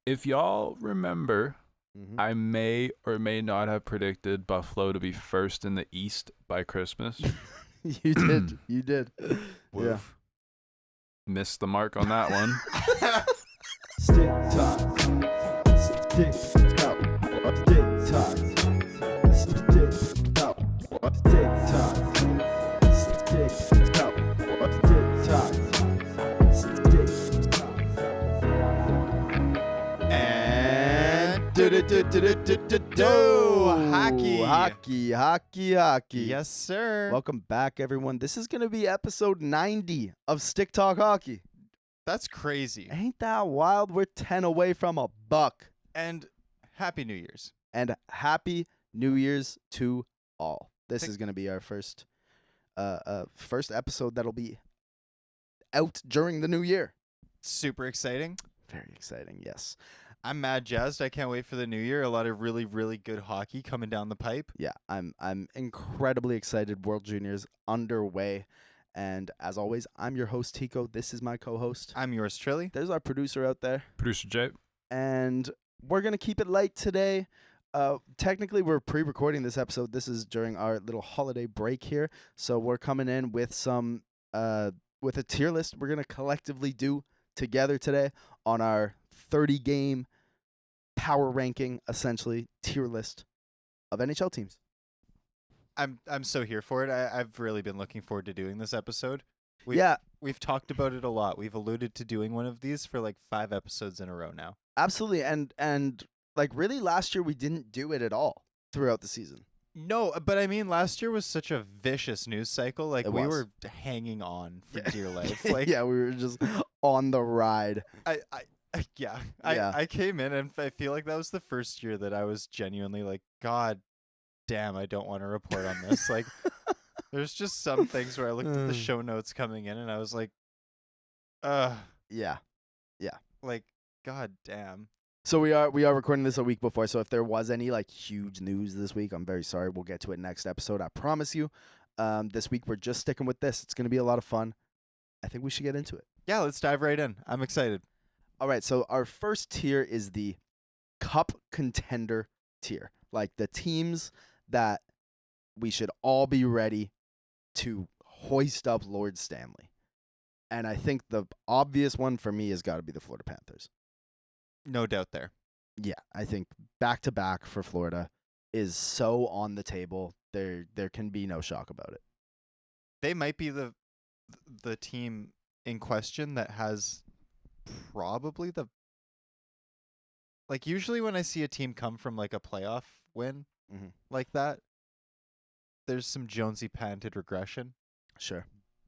If y'all remember, Mm-hmm. I may or may not have predicted Buffalo to be first in the East by Christmas. You did. You did. Yeah. Woof. Missed the mark on that one. Stick tock. Stick tock. Stick tock. Stick tock. Stick tock. Stick tock. Stick tock. Stick tock. And Hockey. Yes, sir. Welcome back, everyone. This is going to be episode 90 of Stick Talk Hockey. That's crazy. Ain't that wild? We're 10 away from a buck. And Happy New Year's. And Happy New Year's to all. This is going to be our first episode that'll be out during the new year. Super exciting. Very exciting, yes. I'm mad jazzed. I can't wait for the new year. A lot of really, really good hockey coming down the pipe. Yeah, I'm incredibly excited. World Juniors underway. And as always, I'm your host, Tico. This is my co-host. I'm yours, Trilly. There's our producer out there. Producer Jay. And we're going to keep it light today. Technically, we're pre-recording this episode. This is during our little holiday break here. So we're coming in with some with a tier list we're going to collectively do together today on our 30-game power ranking, essentially, tier list of NHL teams. I'm so here for it. I've really been looking forward to doing this episode. We've talked about it a lot. We've alluded to doing one of these for like 5 episodes in a row now. Absolutely. And like really last year we didn't do it at all throughout the season. No, but I mean last year was such a vicious news cycle. Like It we was. were hanging on for dear life. Like yeah, we were just on the ride. I came in and I feel like that was the first year that I was genuinely like, God damn, I don't want to report on this. Like, there's just some things where I looked at the show notes coming in and I was like, Yeah. like, God damn. So we are recording this a week before. So if there was any like huge news this week, I'm very sorry. We'll get to it next episode. I promise you. This week we're just sticking with this. It's gonna be a lot of fun. I think we should get into it. Yeah, let's dive right in. I'm excited. All right. So our first tier is the Cup contender tier, like the teams that we should all be ready to hoist up Lord Stanley. And I think the obvious one for me has got to be the Florida Panthers. No doubt there. Yeah, I think back-to-back for Florida is so on the table. There can be no shock about it. They might be the team in question that has probably the like usually when I see a team come from like a playoff win like that, there's some Jonesy panted regression. Sure.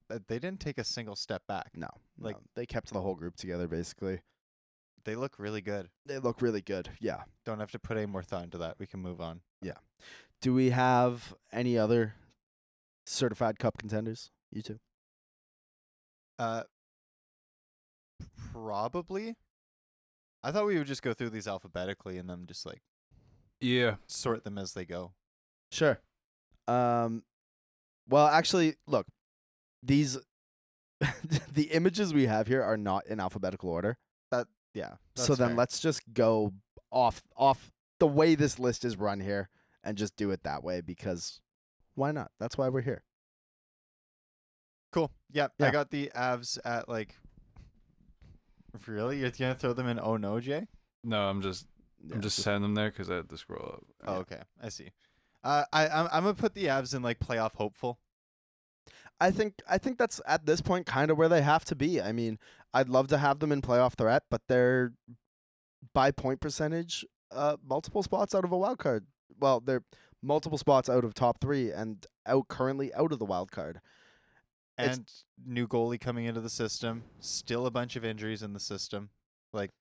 They didn't take a single step back. No. Like- They kept the whole group together, basically. They look really good. They look really good. Yeah. Don't have to put any more thought into that. We can move on. Do we have any other certified Cup contenders? You two? Probably. I thought we would just go through these alphabetically and then just like Yeah. sort them as they go. Sure. Well, actually, look, these the images we have here are not in alphabetical order. Yeah. So then fair. let's just go off the way this list is run here and just do it that way because why not? That's why we're here. Cool. Yeah, Yeah. I got the Avs at like. Really? You're gonna throw them in? Oh no, Jay. No, I'm just sending them there because I had to scroll up. Oh, okay. I see. I'm gonna put the Avs in like playoff hopeful. I think that's at this point kind of where they have to be. I mean, I'd love to have them in playoff threat, but they're by point percentage multiple spots out of a wild card. Well, they're multiple spots out of top 3 and currently out of the wild card. And new goalie coming into the system. Still a bunch of injuries in the system. Like,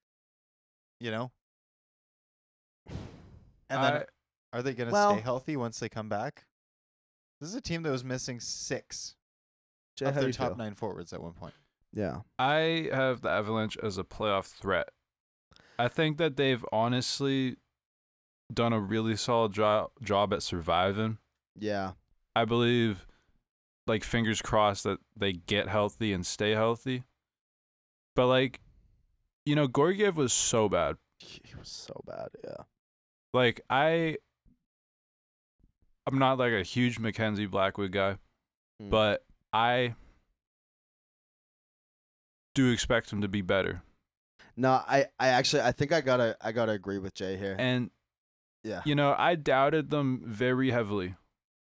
you know. And then are they gonna stay healthy once they come back? This is a team that was missing 6 Jay, of how do their you top feel? 9 forwards at one point. Yeah. I have the Avalanche as a playoff threat. I think that they've honestly done a really solid job at surviving. Yeah. I believe, like, fingers crossed that they get healthy and stay healthy. But, like, Georgiev was so bad He was so bad. Yeah. Like I'm not like a huge Mackenzie Blackwood guy, Mm. but I do expect him to be better. No, I actually I think I gotta agree with Jay here. And Yeah. you know, I doubted them very heavily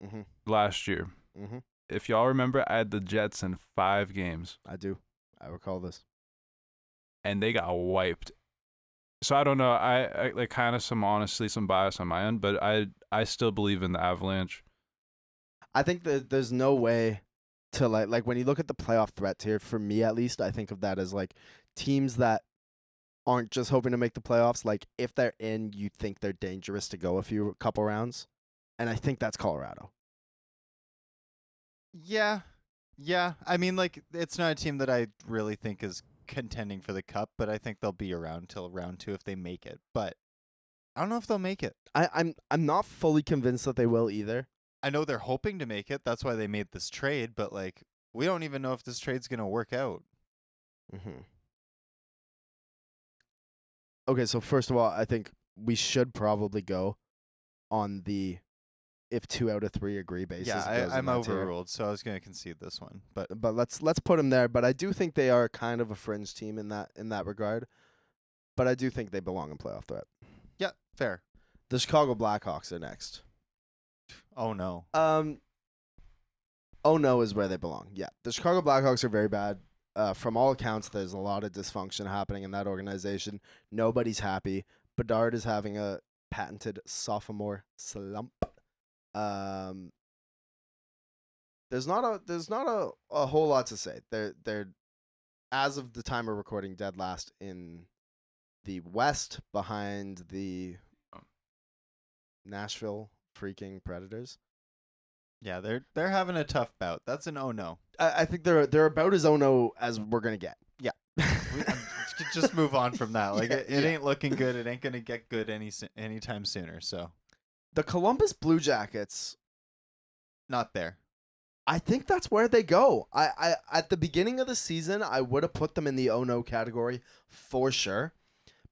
Mhm. last year. Mhm. If y'all remember, I had the Jets in 5 games, I do. I recall this. and they got wiped. So I don't know. I like kind of some bias on my end, but I still believe in the Avalanche. I think that there's no way to like when you look at the playoff threat tier, for me at least, I think of that as like teams that aren't just hoping to make the playoffs. Like if they're in, you think they're dangerous to go a couple rounds, and I think that's Colorado. Yeah. Yeah. I mean, like, it's not a team that I really think is contending for the cup, but I think they'll be around till round 2 if they make it. But I don't know if they'll make it. I'm not fully convinced that they will either. I know they're hoping to make it. That's why they made this trade, but like we don't even know if this trade's going to work out. Mm-hmm. Okay, so first of all, I think we should probably go on the if 2 out of 3 agree basis. Yeah, it goes in I'm that tier. overruled, so I was going to concede this one. But Let's put them there. But I do think they are kind of a fringe team in that regard. But I do think they belong in playoff threat. yeah, fair. The Chicago Blackhawks are next. Oh no. Oh no is where they belong. Yeah, the Chicago Blackhawks are very bad. From all accounts, there's a lot of dysfunction happening in that organization. Nobody's happy. Bedard is having a patented sophomore slump. There's not a whole lot to say. They're as of the time of recording dead last in the West behind the Nashville freaking Predators. Yeah, they're having a tough bout. That's an oh no. I think they're about as oh-no as we're gonna get. Yeah. We just move on from that. Like it Yeah. ain't looking good. It ain't gonna get good anytime sooner. So The Columbus Blue Jackets, not there. I think that's where they go. I at the beginning of the season, I would have put them in the oh no category for sure.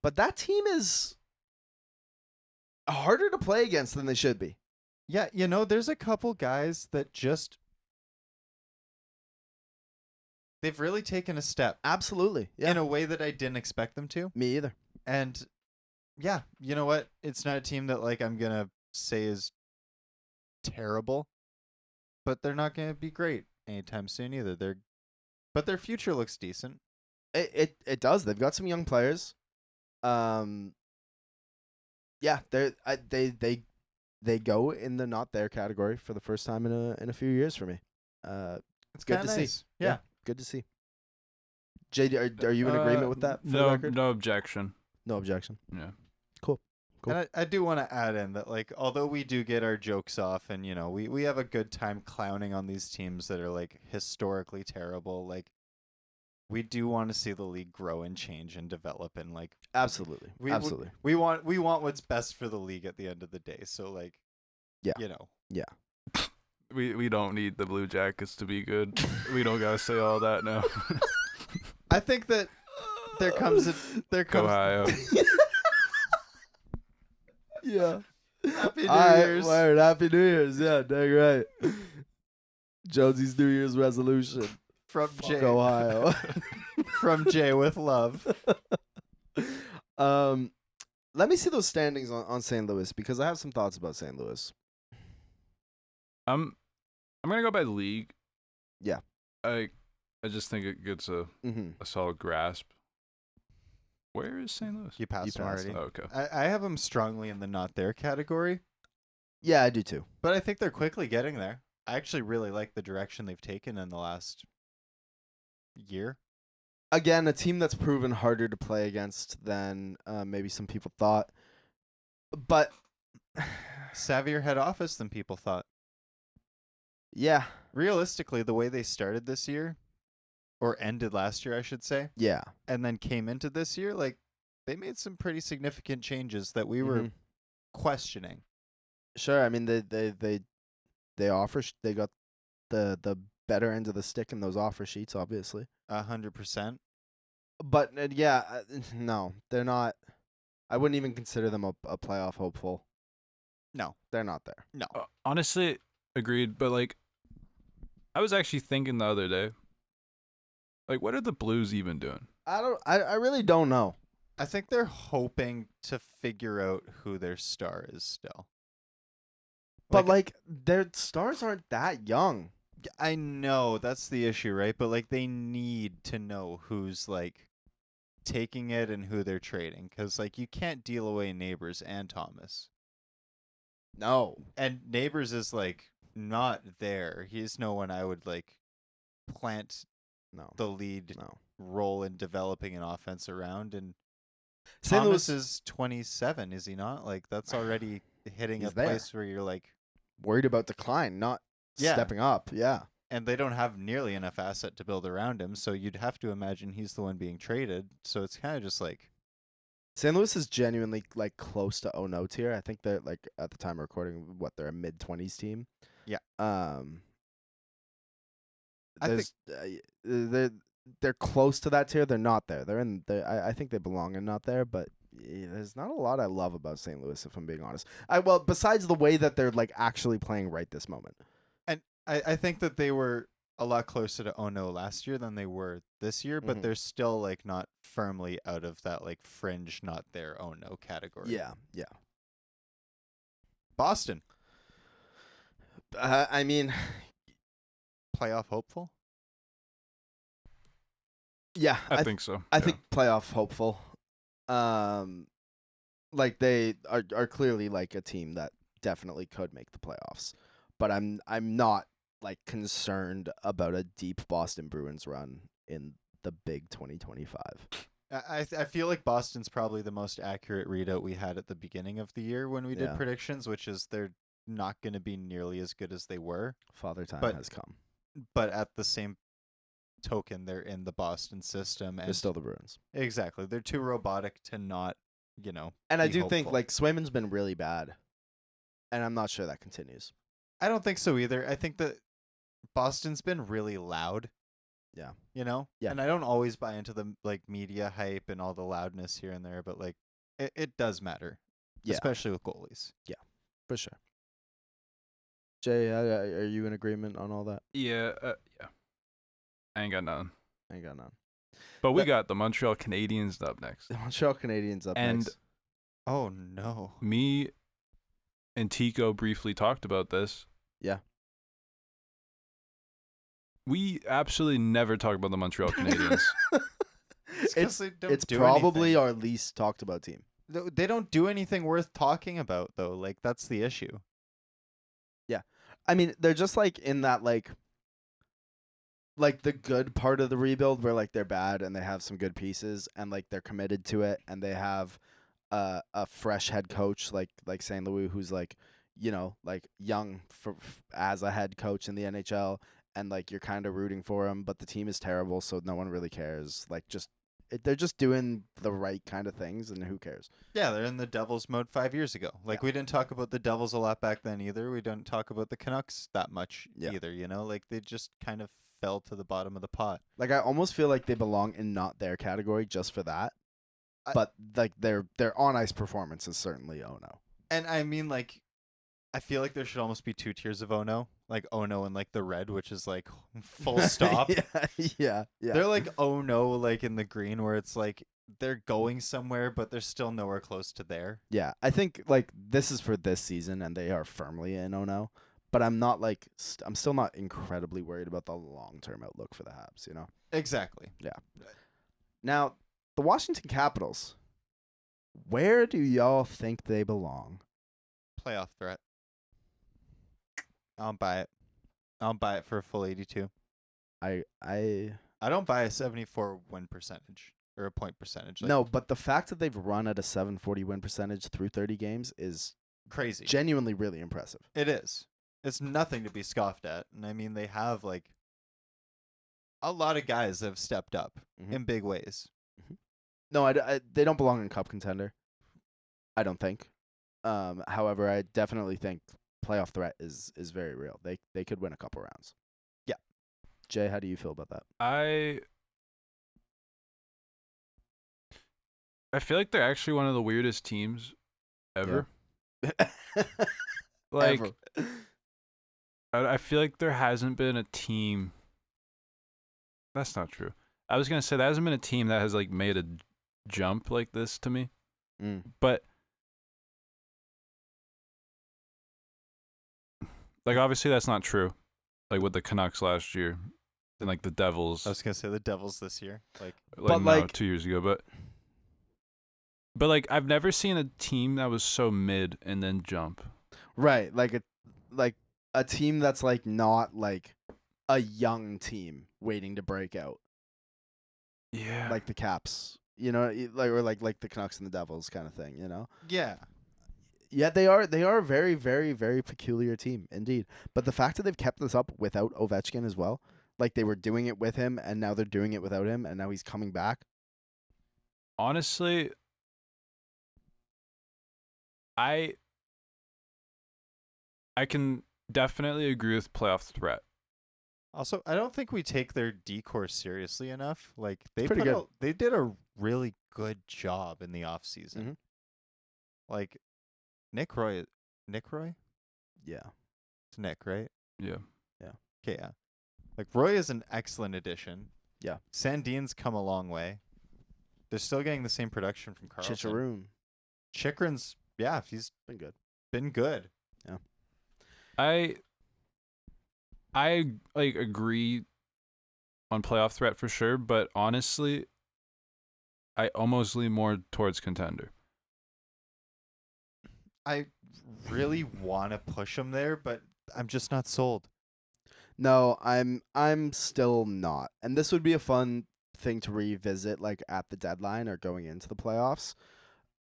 But that team is harder to play against than they should be. Yeah, you know, there's a couple guys that just they've really taken a step Absolutely. Yeah. in a way that I didn't expect them to. Me either. And yeah, you know what? It's not a team that like I'm gonna say is terrible, but they're not gonna be great anytime soon either. But their future looks decent. It does. They've got some young players. Yeah, they go in the not there category for the first time in a few years for me. It's good kinda to see. nice. Yeah. Good to see. JD, are you in agreement with that? For the No, record? no objection. No objection. Yeah. Cool. And I do want to add in that, like, although we do get our jokes off and, you know, we have a good time clowning on these teams that are, like, historically terrible, like, we do want to see the league grow and change and develop and, like, Absolutely. Absolutely. we want what's best for the league at the end of the day. So, like, Yeah. you know. We don't need the Blue Jackets to be good. We don't gotta say all that now. I think that there comes Ohio. Yeah. Happy New All right, Year's word. Happy New Year's. Yeah, dang right. Jonesy's New Year's resolution. from Fuck Jay. Ohio. From Jay with love. Let me see those standings on St. Louis because I have some thoughts about St. Louis. I'm gonna go by the league. Yeah. I just think it gets a solid grasp. Where is St. Louis? You passed him passed already. Oh, okay. I have them strongly in the not there category, Yeah, I do too. but I think they're quickly getting there. I actually really like the direction they've taken in the last year. Again, a team that's proven harder to play against than maybe some people thought. But Savvier head office than people thought. yeah, Realistically, the way they started this year, or ended last year, I should say, yeah. and then came into this year, like they made some pretty significant changes that we were questioning. Sure. I mean, they offer they got the better end of the stick in those offer sheets, obviously. 100%. But yeah, no, they're not. I wouldn't even consider them a playoff hopeful. No. They're not there. No. Honestly, agreed. But like, I was actually thinking the other day, like, what are the Blues even doing? I really don't know. I think they're hoping to figure out who their star is still. But like their stars aren't that young. I know that's the issue, right? But like they need to know who's like taking it and who they're trading, because like you can't deal away Neighbors and Thomas. No. And Neighbors is like not there. He's no one I would like plant No. the lead No. role in developing an offense around. And St. Thomas Louis is 27, is he not? Like that's already hitting He's a there. place where you're like, worried about decline, not Yeah. stepping up. Yeah. and they don't have nearly enough asset to build around him, so you'd have to imagine he's the one being traded. So it's kind of just like, St. Louis is genuinely like close to no tier. I think they're like at the time of recording, they're a mid-20s team. Yeah. I think- they're close to that tier. They're not there. They're in. I think they belong and not there. But there's not a lot I love about St. Louis, if I'm being honest. Well, besides the way that they're like actually playing right this moment. I think that they were a lot closer to Ono last year than they were this year, but Mhm. they're still like not firmly out of that like fringe, not their Ono category. Yeah. Boston, I mean, playoff hopeful. yeah. I think so. I yeah. think playoff hopeful. Like they are clearly like a team that definitely could make the playoffs, but I'm not like concerned about a deep Boston Bruins run in the big 2025. I feel like Boston's probably the most accurate readout we had at the beginning of the year when we did Yeah. predictions, which is they're not going to be nearly as good as they were. Father time But- has come. But at the same token, they're in the Boston system, They're and still the Bruins. exactly, they're too robotic to not, And I be do think hopeful. like Swayman's been really bad, and I'm not sure that continues. I don't think so either. I think that Boston's been really loud. Yeah. Yeah. And I don't always buy into the like media hype and all the loudness here and there, but like it does matter, Yeah, especially with goalies. for sure. Jay, are you in agreement on all that? Yeah. I ain't got none. I ain't got none. But we That- got the Montreal Canadiens up next. The Montreal Canadiens up And- next. Oh no. Me and Tico briefly talked about this. Yeah. We absolutely never talk about the Montreal Canadiens. It's 'cause they don't It's do probably anything. our least talked about team. They don't do anything worth talking about though. Like that's the issue. I mean, they're just like in that like the good part of the rebuild where like they're bad and they have some good pieces and like they're committed to it and they have a fresh head coach like St. Louis who's like like young as a head coach in the NHL and like you're kind of rooting for him but the team is terrible so no one really cares like they're just doing the right kind of things and who cares. Yeah, they're in the Devils mode 5 years ago. Like we didn't talk about the Devils a lot back then either. We didn't talk about the Canucks that much Yeah. either, Like they just kind of fell to the bottom of the pot. Like I almost feel like they belong in not their category just for that. But like their on ice performance is certainly oh no. And I mean like I feel like there should almost be 2 tiers of Ono. Like Ono and like the red, which is like full stop. yeah. They're like Ono like in the green where it's like they're going somewhere but they're still nowhere close to there. Yeah, I think like this is for this season, and they are firmly in oh no. But I'm not like I'm still not incredibly worried about the long term outlook for the Habs. Exactly. Now the Washington Capitals, where do y'all think they belong? Playoff threat. I don't buy it. I don't buy it for a full 82. I I don't buy a 74 win percentage or a point percentage. Like, no, but the fact that they've run at a 740 win percentage through 30 games is crazy. genuinely really impressive. It is. It's nothing to be scoffed at. And I mean, they have like a lot of guys that have stepped up Mhm. in big ways. No, they don't belong in cup contender. I don't think. However, I definitely think playoff threat is very real. They could win a couple rounds. Yeah. Jay, how do you feel about that? I feel like they're actually one of the weirdest teams ever. Like, Ever. I feel like there hasn't been a team. That's not true. I was gonna say there hasn't been a team that has like made a jump like this to me. Mm. But like obviously that's not true. Like with the Canucks last year, and like the Devils. I was gonna say the Devils this year. Like But, no, like- 2 years ago, but like I've never seen a team that was so mid and then jump. Right, like a team that's like not like a young team waiting to break out, Yeah. like the Caps, you know, like the Canucks and the Devils kind of thing, you know. yeah, Yeah, they are a very, very, very peculiar team indeed. But the fact that they've kept this up without Ovechkin as well, like they were doing it with him, and now they're doing it without him, and now he's coming back. Honestly, I can definitely agree with playoff threat. also I don't think we take their D-course seriously enough. Like they Pretty good. they did a really good job in the off season. Mhm. Like Nick Roy, Yeah, it's Nick, right? Yeah. Okay, yeah. Like Roy is an excellent addition. Yeah. Sandin's come a long way. They're still getting the same production from Carlson. Chicharron Chikrin's, yeah, he's been good. been good. I like agree on playoff threat for sure, but honestly, I almost lean more towards contender. I really want to push him there, but I'm just not sold. No, I'm still not. And this would be a fun thing to revisit like at the deadline or going into the playoffs.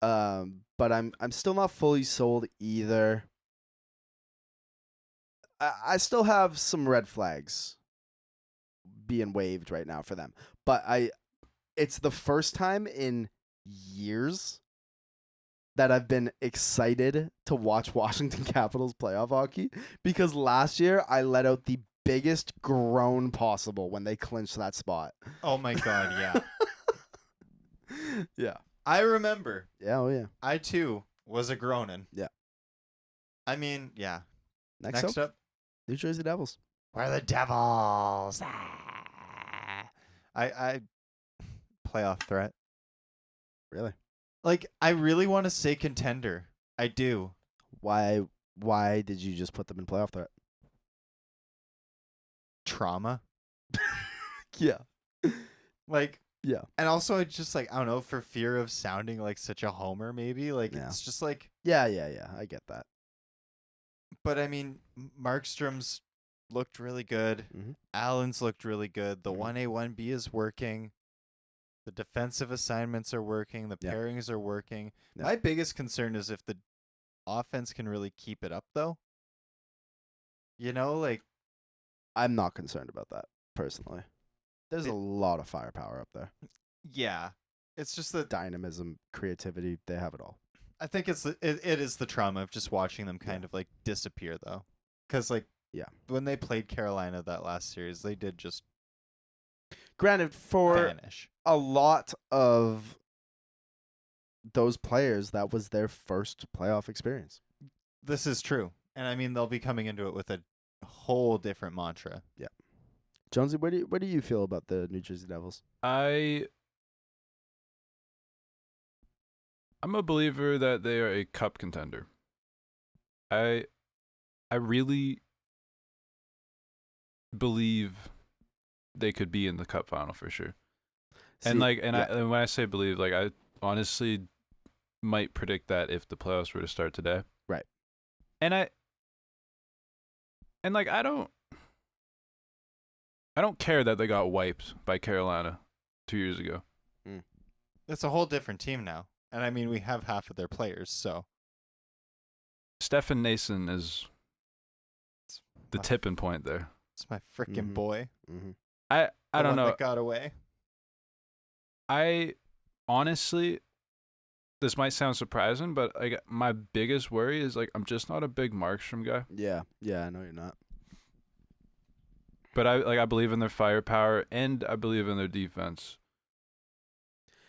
But I'm still not fully sold either. I still have some red flags being waved right now for them. But it's the first time in years that I've been excited to watch Washington Capitals playoff hockey, because last year I let out the biggest groan possible when they clinched that spot. Oh my god, yeah. Yeah. I remember. Yeah, oh yeah. I too was a groaning. Yeah. I mean, yeah. Next up, New Jersey Devils. we're the Devils. Ah. I playoff threat. Really? Like I really want to say contender. I do. Why did you just put them in playoff threat? Trauma. Yeah. Like Yeah. and also I just like I don't know, for fear of sounding like such a homer maybe. Like Yeah. it's just like Yeah. I get that. but I mean Markstrom's looked really good. Mhm. Allen's looked really good. The Mhm. 1A 1B is working. The defensive assignments are working. The Yeah. pairings are working. Yeah. My biggest concern is if the offense can really keep it up though. You know, like I'm not concerned about that personally. There's a lot of firepower up there. yeah. It's just that Dynamism, creativity, they have it all. I think it is the trauma of just watching them kind of like disappear though. Cuz like Yeah. when they played Carolina that last series, they did just Granted, for vanish. a lot of those players, that was their first playoff experience. This is true. And I mean they'll be coming into it with a whole different mantra. Jonesy, what do you feel about the New Jersey Devils? I'm a believer that they are a cup contender. I really believe they could be in the cup final for sure. And and when I say believe, like I honestly might predict that if the playoffs were to start today. Right. And I don't care that they got wiped by Carolina 2 years ago. It's a whole different team now. And I mean we have half of their players, so Stefan Nason is the tipping point there. it's my freaking Mhm. boy. Mm-hmm. I The don't one know. that got away. I honestly, this might sound surprising, but like my biggest worry is like I'm just not a big Markstrom guy. Yeah, I know you're not. But I believe in their firepower and I believe in their defense.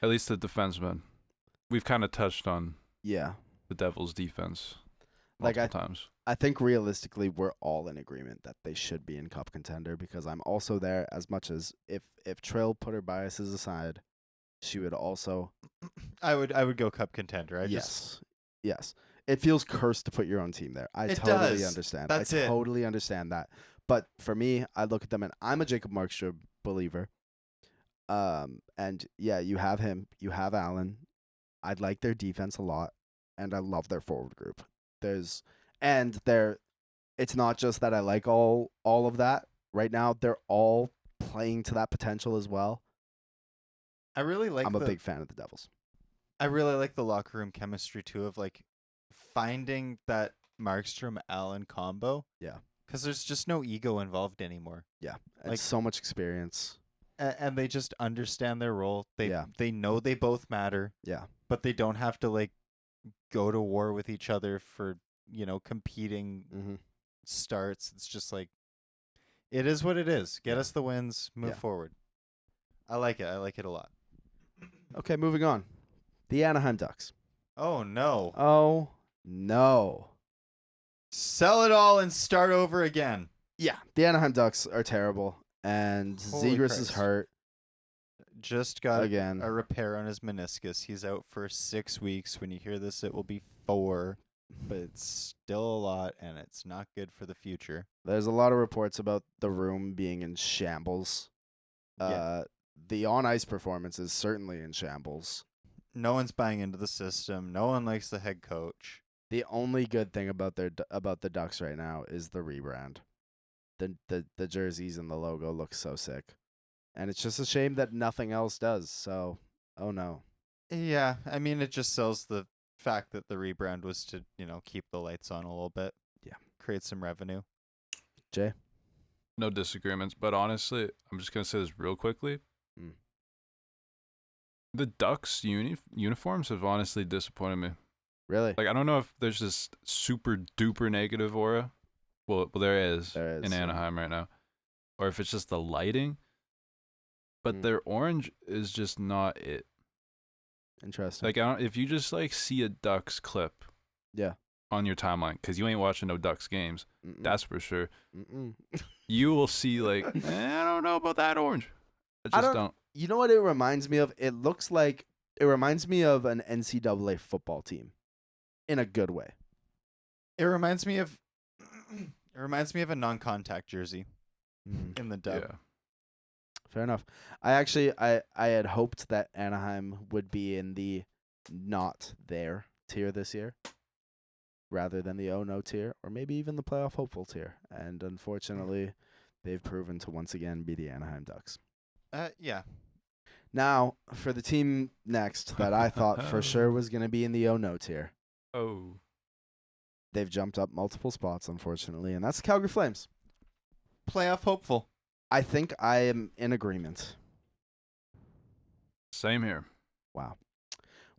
At least the defensemen. we've kind of touched on Yeah. the Devils' defense Like, multiple times. I think realistically we're all in agreement that they should be in cup contender because I'm also there as much as if Trill put her biases aside, she would also I would go cup contender. Yes. It feels cursed to put your own team there. I It totally does. understand. That's I it. totally understand that. But for me, I look at them and I'm a Jacob Markstrom believer. And yeah, you have him, you have Allen. I like their defense a lot, and I love their forward group. It's not just that I like all of that. Right now, they're all playing to that potential as well. I really like. I'm a big fan of the Devils. I really like the locker room chemistry too, of like finding that Markstrom Allen combo. Yeah. Because there's just no ego involved anymore. Yeah, and Like- so much experience. And they just understand their role. Yeah. They know they both matter, Yeah, but they don't have to like go to war with each other for, competing mm-hmm. starts. It's just like it is what it is. Get Yeah. us the wins, move Yeah. forward. I like it. I like it a lot. Okay, moving on. The Anaheim Ducks. Oh no. Oh no. Sell it all and start over again. Yeah, the Anaheim Ducks are terrible, and Holy Zegras is Christ. hurt Just got again. a repair on his meniscus. He's out for 6 weeks. When you hear this, it will be 4, but it's still a lot, and it's not good for the future. There's a lot of reports about the room being in shambles. Yeah. The on-ice performance is certainly in shambles. No one's buying into the system. No one likes the head coach. The only good thing about the Ducks right now is the rebrand. The jerseys and the logo look so sick. And it's just a shame that nothing else does. So, oh no. Yeah, I mean, it just sells the fact that the rebrand was to, keep the lights on a little bit. Yeah. Create some revenue. Jay? No disagreements, but honestly, I'm just gonna say this real quickly. Mm. The Ducks uniforms have honestly disappointed me. Really? Like, I don't know if there's this super duper negative aura. Well, there is There is, in yeah. Anaheim right now, or if it's just the lighting. But Mm. their orange is just not it. Interesting. Like, if you just like see a Ducks clip, Yeah. on your timeline, because you ain't watching no Ducks games, Mm-mm. that's for sure. Mm-mm. You will see like, I don't know about that orange. I just don't. You know what it reminds me of? It reminds me of an NCAA football team in a good way. It reminds me of a non-contact jersey in the dub. Yeah. Fair enough. I had hoped that Anaheim would be in the not there tier this year rather than the oh no tier, or maybe even the playoff hopeful tier. And unfortunately, they've proven to once again be the Anaheim Ducks. Yeah. Now, for the team next that I thought for sure was going to be in the oh no tier, Oh. they've jumped up multiple spots, unfortunately, and that's the Calgary Flames. Playoff hopeful. I think I am in agreement. Same here. Wow.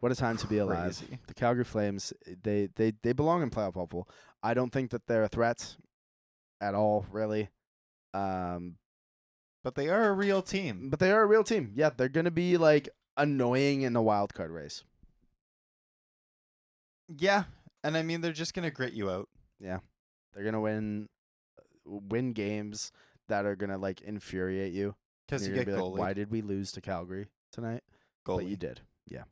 What a time to be alive. Crazy. The Calgary Flames, they belong in playoff hopeful. I don't think that they're a threat at all, really. But they are a real team. But they are a real team. Yeah, they're going to be like annoying in the wild card race. Yeah. And I mean, they're just going to grit you out. Yeah. They're going to win games that are going to like infuriate you. Because you You're get gonna be like, goalied. why did we lose to Calgary tonight? But you did. Yeah.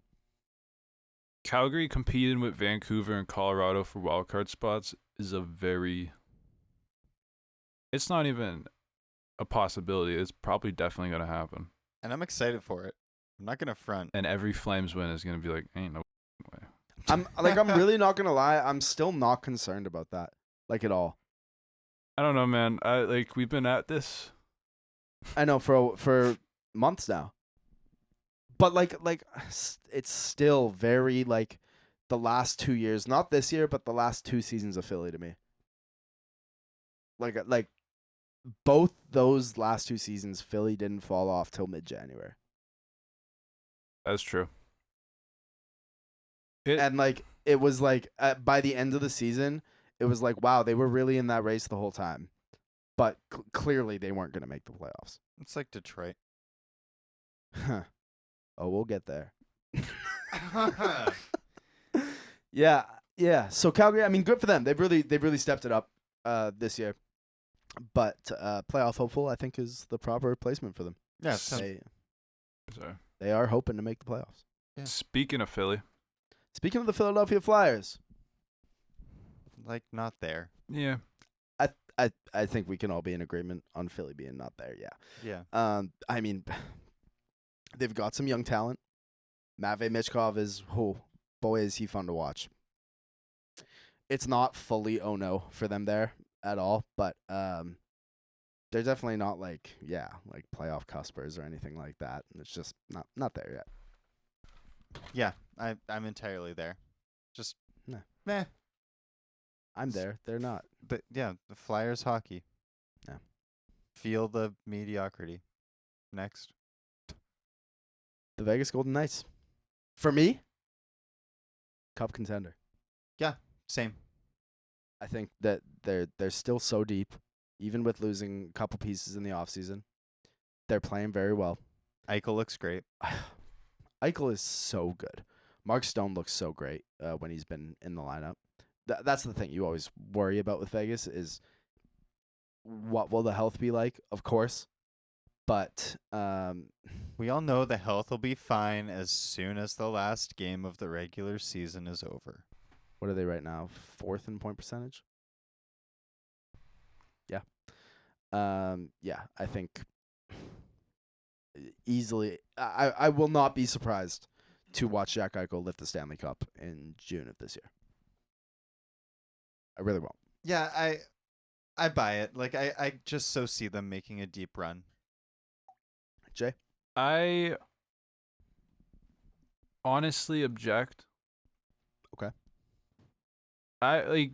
Calgary competing with Vancouver and Colorado for wildcard spots is it's not even a possibility. It's probably definitely going to happen. And I'm excited for it. I'm not going to front. And every Flames win is going to be like, ain't no way. I'm really not going to lie. I'm still not concerned about that. Like at all. I don't know, man. We've been at this. I know for months now. But like it's still very like the last 2 years, not this year, but the last 2 seasons of Philly to me. Like both those last 2 seasons, Philly didn't fall off till mid-January. That's true. And like it was like by the end of the season, it was like, wow, they were really in that race the whole time. But clearly they weren't going to make the playoffs. It's like Detroit. Oh, we'll get there. Yeah, yeah. So Calgary, I mean, good for them. They've really stepped it up this year. But playoff hopeful, I think, is the proper placement for them. Yeah, They, Sorry. they are hoping to make the playoffs. Yeah. Speaking of Philly, Speaking of the Philadelphia Flyers, like not there. yeah, I think we can all be in agreement on Philly being not there. Yeah. Yeah. I mean, they've got some young talent. Matvei Michkov is, oh boy, is he fun to watch. It's not fully oh no for them there at all, but they're definitely not like playoff cuspers or anything like that. It's just not there yet. Yeah, I'm entirely there. Just Nah. meh. I'm there. They're not. But yeah, the Flyers hockey. Yeah. Feel the mediocrity. Next. The Vegas Golden Knights. For me, cup contender. Same. I think that they're still so deep, even with losing a couple pieces in the offseason. They're playing very well. Eichel looks great. Eichel is so good. Mark Stone looks so great when he's been in the lineup. That's the thing you always worry about with Vegas is what will the health be like, of course. But We all know the health will be fine as soon as the last game of the regular season is over. what are they right now? 4th in point percentage? Yeah. Yeah, I think easily I will not be surprised to watch Jack Eichel lift the Stanley Cup in June of this year. I really won't. Yeah, I buy it. Like I just so see them making a deep run. Jay? I honestly object. Okay. I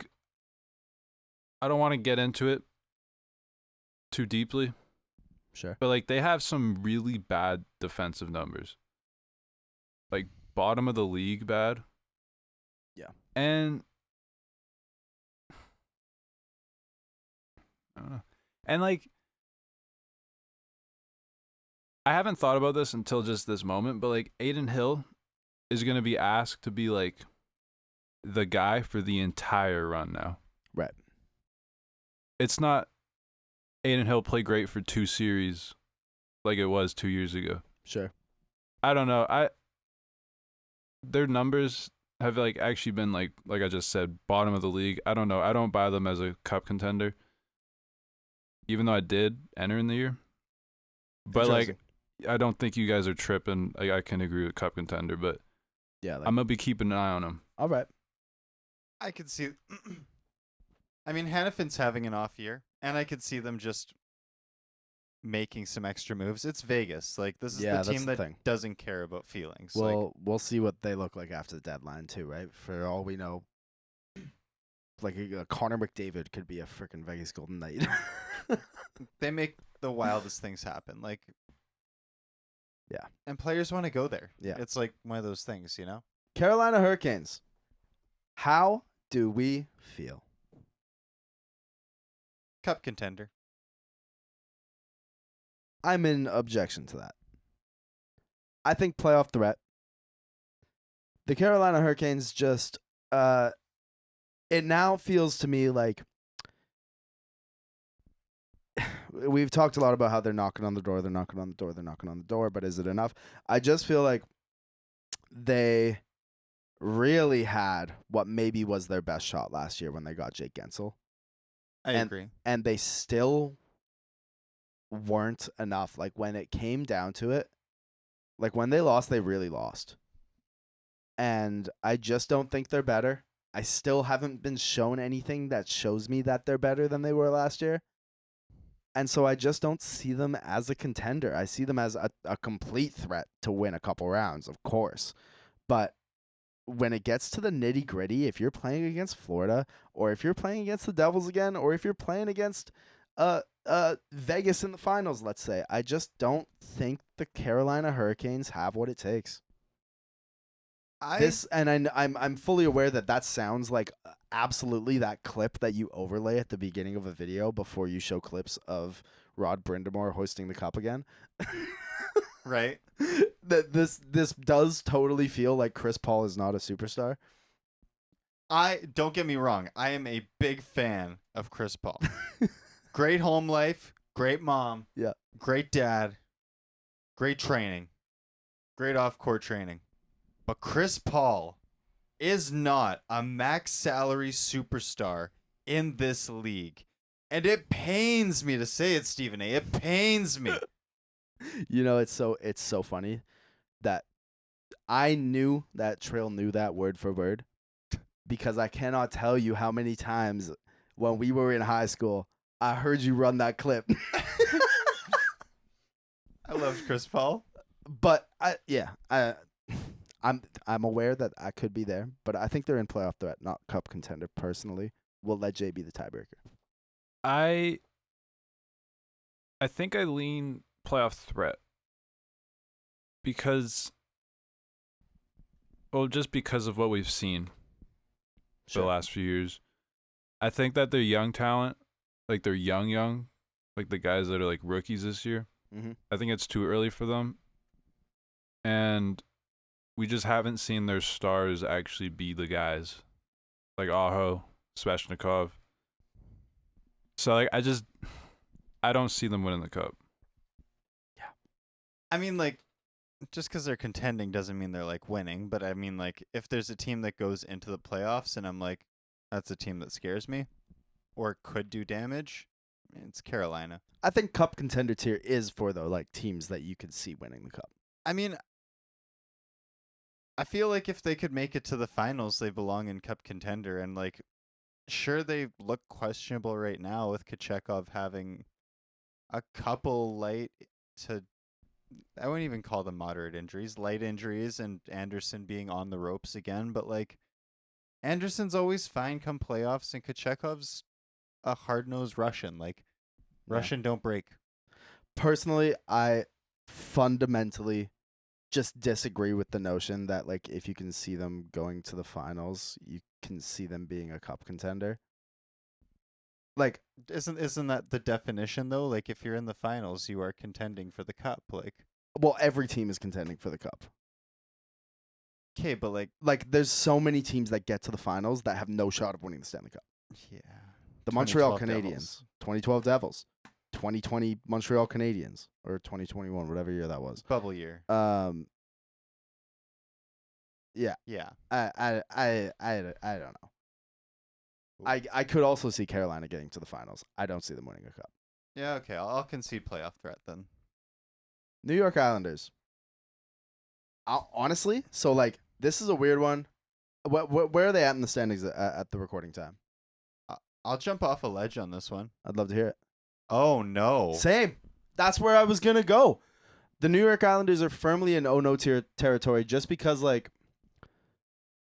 don't want to get into it too deeply, Sure. but like they have some really bad defensive numbers. Like bottom of the league bad. Yeah. And I don't know. And like I haven't thought about this until just this moment, but like Aiden Hill is going to be asked to be like the guy for the entire run now. Right. It's not Aiden Hill play great for 2 series like it was 2 years ago. Sure. I don't know. Their numbers have like actually been like I just said, bottom of the league. I don't know. I don't buy them as a cup contender. Even though I did enter in the year. But like I don't think you guys are tripping. Like I can agree with cup contender, but yeah, I'm gonna be keeping an eye on them. all right. I could see. I mean, Hannafin's having an off year, and I could see them just making some extra moves. It's Vegas. Like this is Yeah, the that's team the that thing. doesn't care about feelings. Well, we'll see what they look like after the deadline too, right? For all we know, like Connor McDavid could be a freaking Vegas Golden Knight. they make the wildest things happen. Like, Yeah. and players want to go there. Yeah. It's like one of those things, you know. Carolina Hurricanes. How do we feel? Cup contender. I'm in objection to that. I think playoff threat. The Carolina Hurricanes just it now feels to me like we've talked a lot about how they're knocking on the door, but is it enough? I just feel like they really had what maybe was their best shot last year when they got Jake Gensel. I agree. And they still weren't enough. Like when it came down to it, like when they lost, they really lost. And I just don't think they're better. I still haven't been shown anything that shows me that they're better than they were last year. And so I just don't see them as a contender. I see them as a complete threat to win a couple rounds, of course. But when it gets to the nitty gritty, if you're playing against Florida, or if you're playing against the Devils again, or if you're playing against Vegas in the finals, let's say, I just don't think the Carolina Hurricanes have what it takes. I'm fully aware that sounds like absolutely that clip that you overlay at the beginning of a video before you show clips of Rod Brindamore hoisting the cup again. Right. This does totally feel like Chris Paul is not a superstar. Don't get me wrong. I am a big fan of Chris Paul. Great home life, great mom, Yeah. great dad, great training, great off-court training. But Chris Paul is not a max salary superstar in this league. And it pains me to say it, Stephen A. It pains me. You know, it's so funny that I knew that Trail knew that word for word because I cannot tell you how many times when we were in high school I heard you run that clip. I love Chris Paul. But I'm aware that I could be there, but I think they're in playoff threat, not cup contender. Personally, we'll let Jay be the tiebreaker. I think I lean playoff threat because, well, just because of what we've seen for the last few years. I think that their young talent, like they're young, like the guys that are like rookies this year, Mm-hmm. I think it's too early for them. And we just haven't seen their stars actually be the guys like Aho, Sveshnikov. So like I don't see them winning the cup. I mean, like, just because they're contending doesn't mean they're, like, winning. But, I mean, like, if there's a team that goes into the playoffs and I'm like, that's a team that scares me or could do damage, it's Carolina. I think cup contender tier is for like teams that you could see winning the cup. I mean, I feel like if they could make it to the finals, they belong in cup contender. And, like, sure, they look questionable right now with Kochekov having a couple light to, I wouldn't even call them moderate injuries, light injuries, and Anderson being on the ropes again. But, like, Anderson's always fine come playoffs, and Kochekov's a hard-nosed Russian. Like, Russian don't break. Personally, I fundamentally just disagree with the notion that like if you can see them going to the finals, you can see them being a cup contender. Like, Isn't that the definition though? Like, if you're in the finals, you are contending for the cup. Like, well, every team is contending for the cup. okay, but Like there's so many teams that get to the finals that have no shot of winning the Stanley Cup. yeah, The Montreal 2012 Canadiens, Devils. 2012 Devils, 2020 Montreal Canadiens, or 2021, whatever year that was. Bubble year. Yeah, Yeah. I don't know. I could also see Carolina getting to the finals. I don't see them winning a cup. Yeah. Okay. I'll concede playoff threat then. New York Islanders. Honestly, so like this is a weird one. Where are they at in the standings at the recording time? I'll jump off a ledge on this one. I'd love to hear it. Oh no. Same. That's where I was gonna go. The New York Islanders are firmly in no tier territory just because like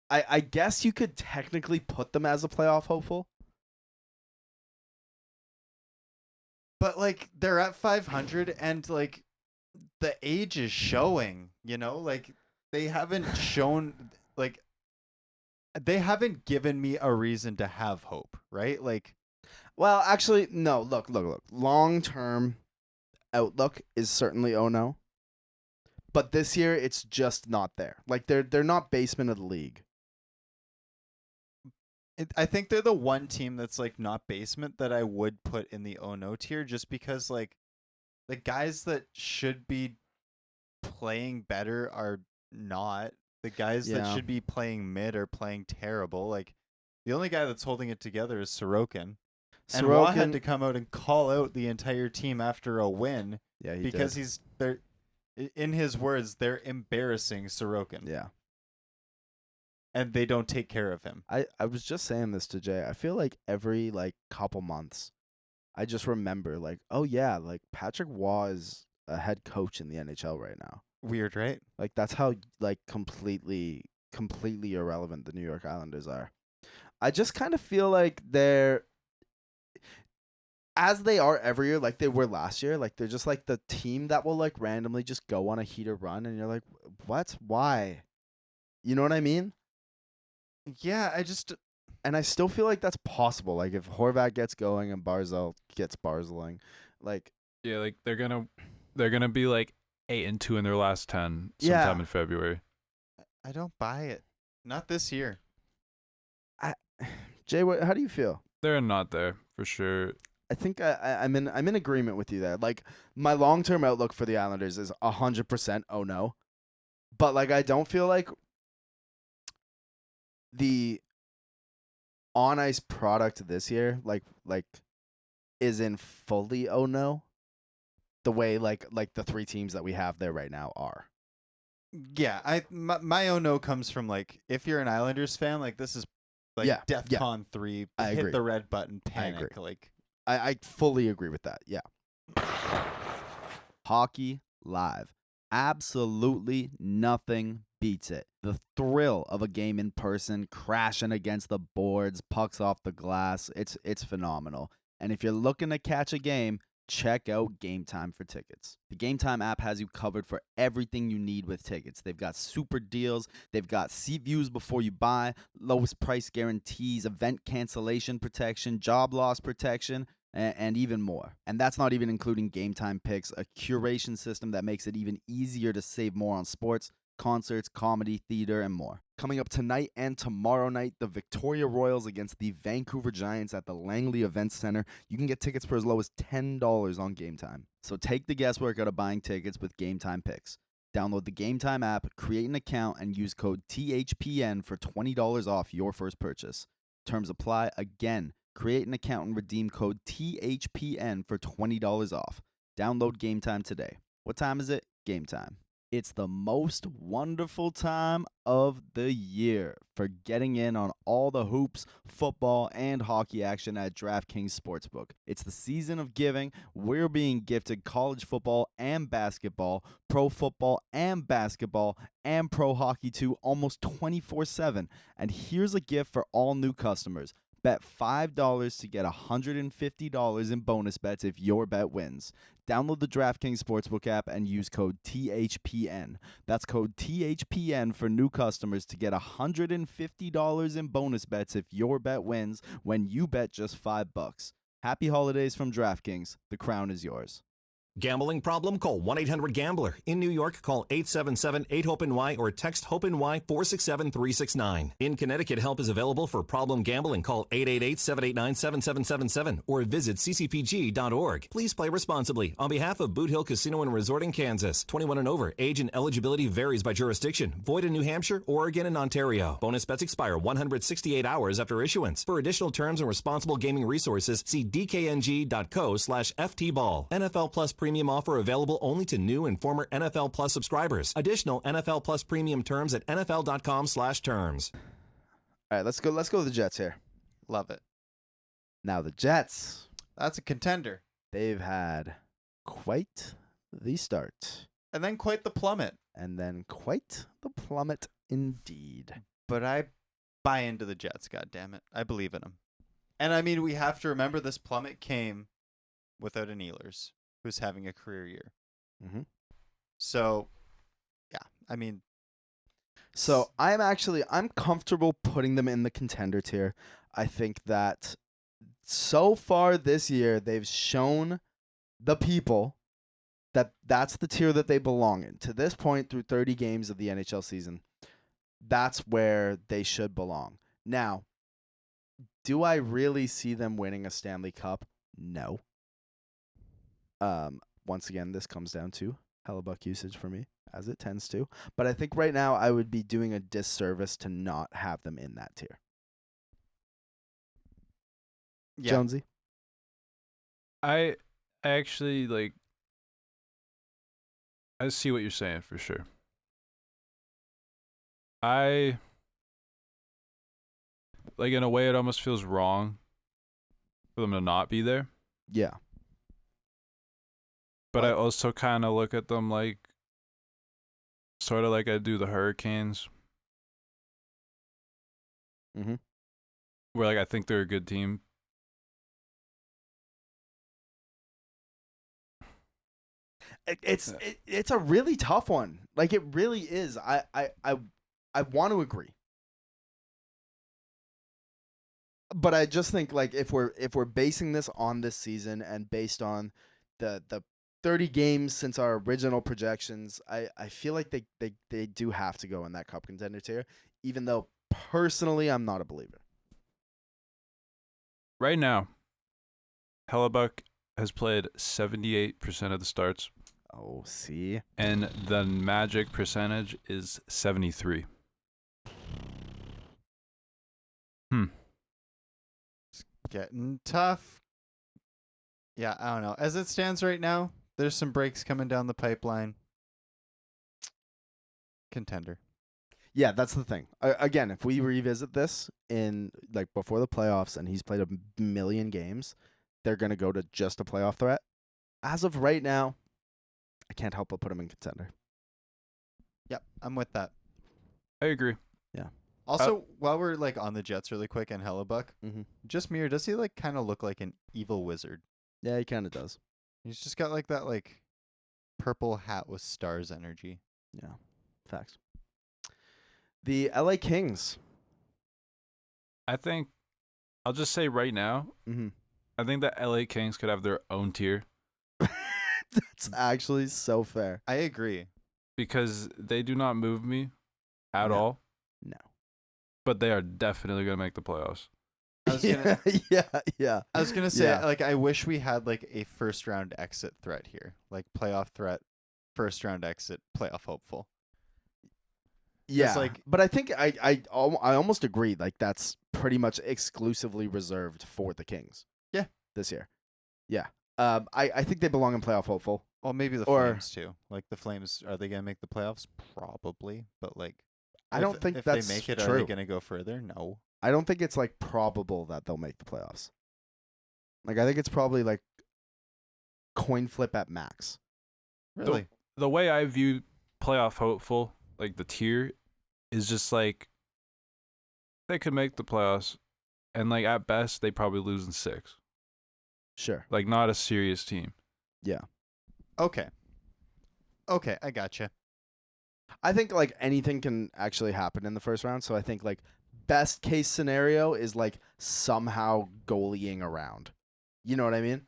I guess you could technically put them as a playoff hopeful. But like they're at 500 and like the age is showing, like they haven't shown like they haven't given me a reason to have hope, right? Like, Well, actually, no. Look. Long-term outlook is certainly oh no. But this year, it's just not there. Like they're not basement of the league. I think they're the one team that's like not basement that I would put in the oh no tier just because like the guys that should be playing better are not. The guys that should be playing mid are playing terrible. Like the only guy that's holding it together is Sorokin. And Waugh had to come out and call out the entire team after a win. Yeah, because they're in his words, they're embarrassing Sorokin. Yeah. And they don't take care of him. I was just saying this to Jay. I feel like every like couple months, I just remember like, oh yeah, like Patrick Waugh is a head coach in the NHL right now. Weird, right? Like that's how like completely irrelevant the New York Islanders are. I just kind of feel like they're as they are every year, like they were last year. Like they're just like the team that will like randomly just go on a heater run, and you're like, what? Why? You know what I mean? Yeah, and I still feel like that's possible. Like if Horvat gets going and Barzal gets barzeling, like Yeah, like they're gonna be like 8-2 in their last 10 Yeah. sometime in February. I don't buy it. Not this year. Jay, how do you feel? They're not there for sure. I think I'm in agreement with you there. Like my long-term outlook for the Islanders is 100% oh no. But like I don't feel like the on ice product this year like is in fully oh no the way like the three teams that we have there right now are. Yeah, my oh no comes from like if you're an Islanders fan, like this is like Yeah, yeah. DEFCON 3. I Hit agree. the red button, I panic. agree. Like I fully agree with that. Yeah. Hockey live. Absolutely nothing beats it. The thrill of a game in person, crashing against the boards, pucks off the glass. It's phenomenal. And if you're looking to catch a game, check out Game Time for tickets. The Game Time app has you covered for everything you need with tickets. They've got super deals, they've got seat views before you buy, lowest price guarantees, event cancellation protection, job loss protection, and even more. And that's not even including Game Time picks, a curation system that makes it even easier to save more on sports, concerts, comedy, theater, and more. Coming up tonight and tomorrow night, the Victoria Royals against the Vancouver Giants at the Langley Events Center. You can get tickets for as low as $10 on Game Time. So take the guesswork out of buying tickets with Game Time picks. Download the Game Time app, create an account, and use code THPN for $20 off your first purchase. Terms apply. Again, create an account and redeem code THPN for $20 off. Download Game Time today. What time is it? Game Time. It's the most wonderful time of the year for getting in on all the hoops, football, and hockey action at DraftKings Sportsbook. It's the season of giving. We're being gifted college football and basketball, pro football and basketball, and pro hockey too, almost 24/7. And here's a gift for all new customers. Bet $5 to get $150 in bonus bets if your bet wins. Download the DraftKings Sportsbook app and use code THPN. That's code THPN for new customers to get $150 in bonus bets if your bet wins when you bet just $5. Happy holidays from DraftKings. The crown is yours. Gambling problem? Call 1-800-GAMBLER. In New York, call 877-8-HOPE-NY or text HOPE-NY 467-369. In Connecticut, help is available for problem gambling. Call 888-789-7777 or visit ccpg.org. Please play responsibly. On behalf of Boot Hill Casino and Resort in Kansas, 21 and over. Age and eligibility varies by jurisdiction. Void in New Hampshire, Oregon, and Ontario. Bonus bets expire 168 hours after issuance. For additional terms and responsible gaming resources, see dkng.co/ftball. NFL Plus Premium offer available only to new and former NFL Plus subscribers. Additional NFL Plus Premium terms at nfl.com/terms. All right, let's go to the Jets here. love it. Now the Jets, That's a contender. they've had quite the start And then quite the plummet. and then quite the plummet indeed. But I buy into the Jets, goddammit. I believe in them. And I mean, we have to remember this plummet came without an Ehlers, who's having a career year. Mm-hmm. So, yeah, I mean, So I'm comfortable putting them in the contender tier. I think that so far this year they've shown the people that that's the tier that they belong in. To this point, through 30 games of the NHL season, that's where they should belong. Now, do I really see them winning a Stanley Cup? No. Once again, this comes down to Hellebuck usage for me, as it tends to. But I think right now I would be doing a disservice to not have them in that tier. yeah. Jonesy? I actually like. I see what you're saying for sure. I like in a way it almost feels wrong for them to not be there. Yeah. But I also kind of look at them like sort of like I do the Hurricanes. Mm-hmm. Where like I think they're a good team. It's a really tough one. Like it really is. I want to agree. But I just think like if we're basing this on this season and based on the 30 games since our original projections. I feel like they do have to go in that cup contender tier, even though personally I'm not a believer. Right now, Hellebuck has played 78% of the starts, Oh, see? and the Magic percentage is 73. Getting tough. Yeah, I don't know. As it stands right now, there's some breaks coming down the pipeline. Contender. Yeah, that's the thing. Again, if we revisit this in like before the playoffs and he's played a million games, they're going to go to just a playoff threat. As of right now, I can't help but put him in contender. Yep, I'm with that. I agree. Also, while we're like on the Jets really quick and Hellebuck, Mm-hmm. just Mir, does he like kind of look like an evil wizard? Yeah, he kind of does. He's just got like that like purple hat with stars energy. Yeah, facts. The LA Kings. I think I'll just say right now, Mm-hmm. I think that LA Kings could have their own tier That's actually so fair. I agree. because they do not move me at No. all, No. but they are definitely going to make the playoffs. I was gonna, yeah. I was gonna say Yeah. like I wish we had like a first round exit threat here, like playoff threat, first round exit, playoff hopeful. Yeah, like- but I think I almost agree. Like that's pretty much exclusively reserved for the Kings. Yeah. This year. Yeah. I think they belong in playoff hopeful. Well, maybe the Or- Flames too. Like the Flames, are they gonna make the playoffs? Probably, but like I don't think if that's they make it, are true. they gonna go further? No. I don't think it's like probable that they'll make the playoffs. Like I think it's probably like coin flip at max. Really? The way I view playoff hopeful, like the tier, is just like they could make the playoffs, and like at best they probably lose in 6. Sure. Like not a serious team. Yeah. Okay. Okay, I gotcha. I think like anything can actually happen in the first round. So I think like best case scenario is like somehow goalieing around. You know what I mean?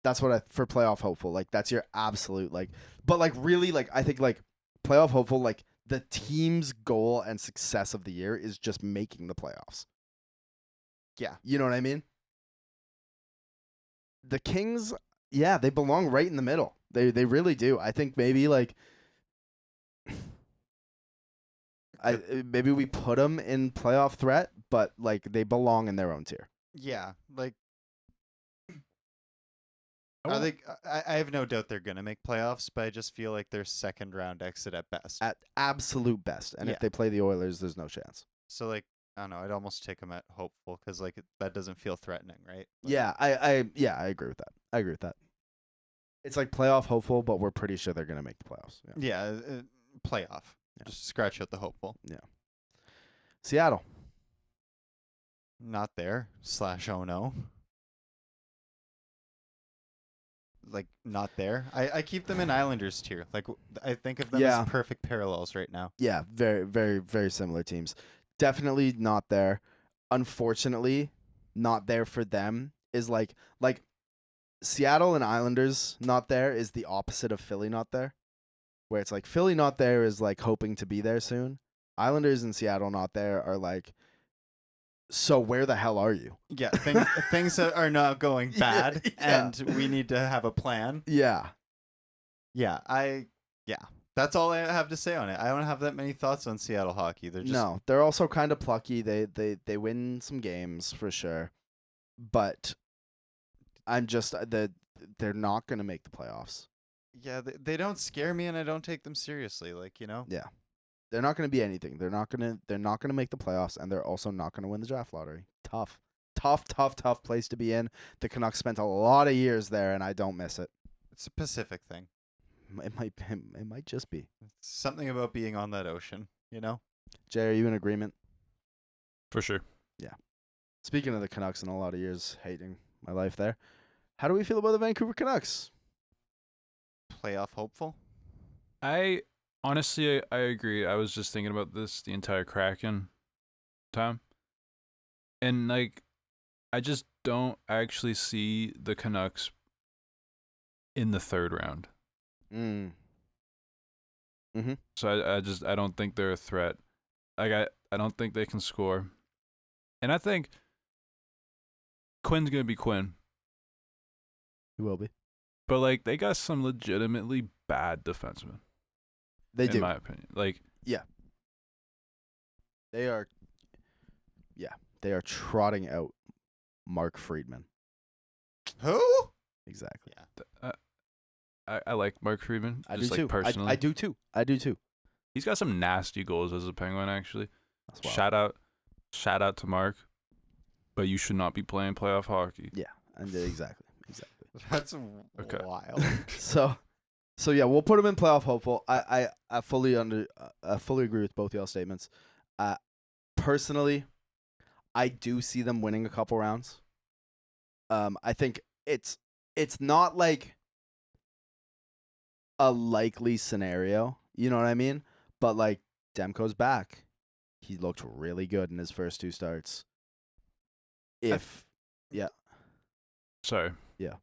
That's what for playoff hopeful. Like that's your absolute like. But like really like I think like playoff hopeful like the team's goal and success of the year is just making the playoffs. Yeah. You know what I mean? The Kings, yeah, they belong right in the middle. They really do. I think maybe like maybe we put them in playoff threat, but like they belong in their own tier. Yeah, like I I won't- think I have no doubt they're gonna make playoffs, but I just feel like they're second round exit at best. At absolute best. And Yeah. if they play the Oilers, there's no chance. So like I don't know, I'd almost take them at hopeful because like that doesn't feel threatening, right? Like, Yeah, I agree with that. I agree with that. It's like playoff hopeful, but we're pretty sure they're gonna make the playoffs. Yeah. Yeah, playoff. Yeah. Just scratch out the hopeful. Seattle. Not there. / oh no. Like not there. I keep them in Islanders tier. Like I think of them Yeah. as perfect parallels right now. Yeah, very, very, very similar teams. Definitely not there. Unfortunately, not there for them is like Seattle and Islanders not there is the opposite of Philly not there. Where it's like Philly not there is like hoping to be there soon. Islanders and Seattle not there are like, so where the hell are you? Yeah, things are not going Yeah, bad, yeah. and we need to have a plan. Yeah. Yeah. That's all I have to say on it. I don't have that many thoughts on Seattle hockey. They're just No, they're also kind of plucky. They win some games for sure. But I'm just they're not going to make the playoffs. yeah, they don't scare me, and I don't take them seriously. Like Yeah. They're not going to be anything. They're not going to make the playoffs, and they're also not going to win the draft lottery. Tough place to be in. The Canucks spent a lot of years there, and I don't miss it. it's a Pacific thing. It might just be. It's something about being on that ocean. Jay, are you in agreement? For sure. Speaking of the Canucks and a lot of years hating my life there, how do we feel about the Vancouver Canucks? Playoff hopeful. I honestly I agree. I was just thinking about this the entire Kraken time. And like I just don't actually see the Canucks in the third round. Mm. So I don't think they're a threat. Like I don't think they can score. And I think Quinn's gonna be Quinn. He will be. But like they got some legitimately bad defensemen. They do. In my opinion. Like They are. Yeah, they are trotting out Mark Friedman. Who? Exactly. Yeah. I like Mark Friedman. I Just do like too. personally. I do too. I do too. He's got some nasty goals as a Penguin actually. That's wild. Shout out to Mark. But you should not be playing playoff hockey. Yeah, and exactly. That's Okay. wild. So yeah, we'll put him in playoff hopeful. I fully agree with both y'all statements. Personally, I do see them winning a couple rounds. I think it's not like a likely scenario, you know what I mean? But like Demko's back. He looked really good in his first 2 starts. Sorry. Yeah.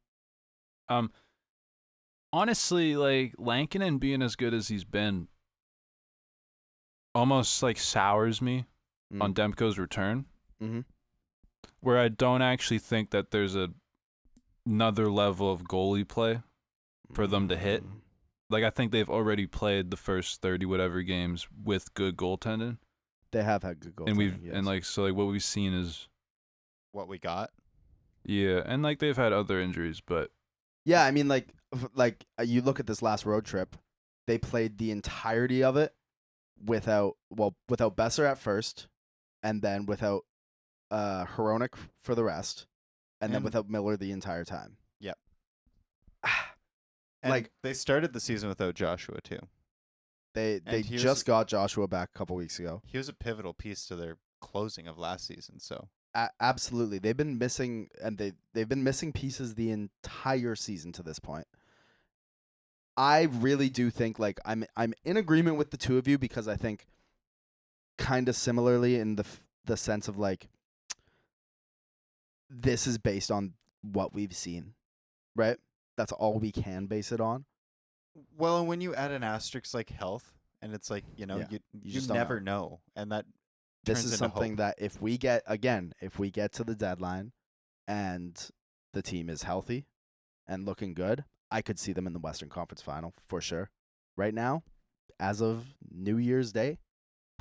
Honestly, like Lankinen being as good as he's been almost like sours me on Demko's return. Mm-hmm. Where I don't actually think that there's another level of goalie play for them to hit. Like I think they've already played the first 30 whatever games with good goaltending. They have had good goals. And like so like what we've seen is What we got? yeah, and like they've had other injuries, but yeah, I mean like you look at this last road trip, they played the entirety of it without Besser at first, and then without Hronik for the rest, and then And- without Miller the entire time. Yep. And Like- they started the season without Joshua too. They he was- just got Joshua back a couple weeks ago. He was a pivotal piece to their closing of last season. So Absolutely, they've been missing, and they've been missing pieces the entire season to this point. I really do think like I'm in agreement with the two of you because I think kind of similarly in the sense of like this is based on what we've seen, right? That's all we can base it on. well, and when you add an asterisk like health, and it's like Yeah, you just don't never know, and that This turns is into something hope. that if we get to the deadline and the team is healthy and looking good, I could see them in the Western Conference Final for sure. Right now, as of New Year's Day,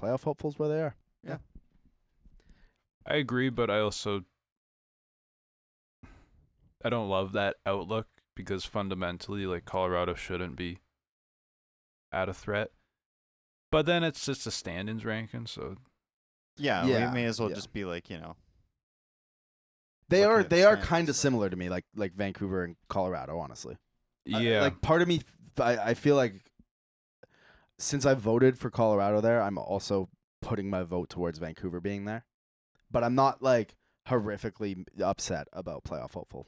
playoff hopefuls where they are. I agree, but I don't love that outlook because fundamentally like Colorado shouldn't be at a threat. But then it's just a standings ranking, so Yeah, Yeah, we may as well yeah. just be like, They looking are at they are standings, kind of like- similar to me, like Vancouver and Colorado, honestly. yeah. Like part of me, I feel like since I voted for Colorado there, I'm also putting my vote towards Vancouver being there. But I'm not like horrifically upset about playoff hopeful.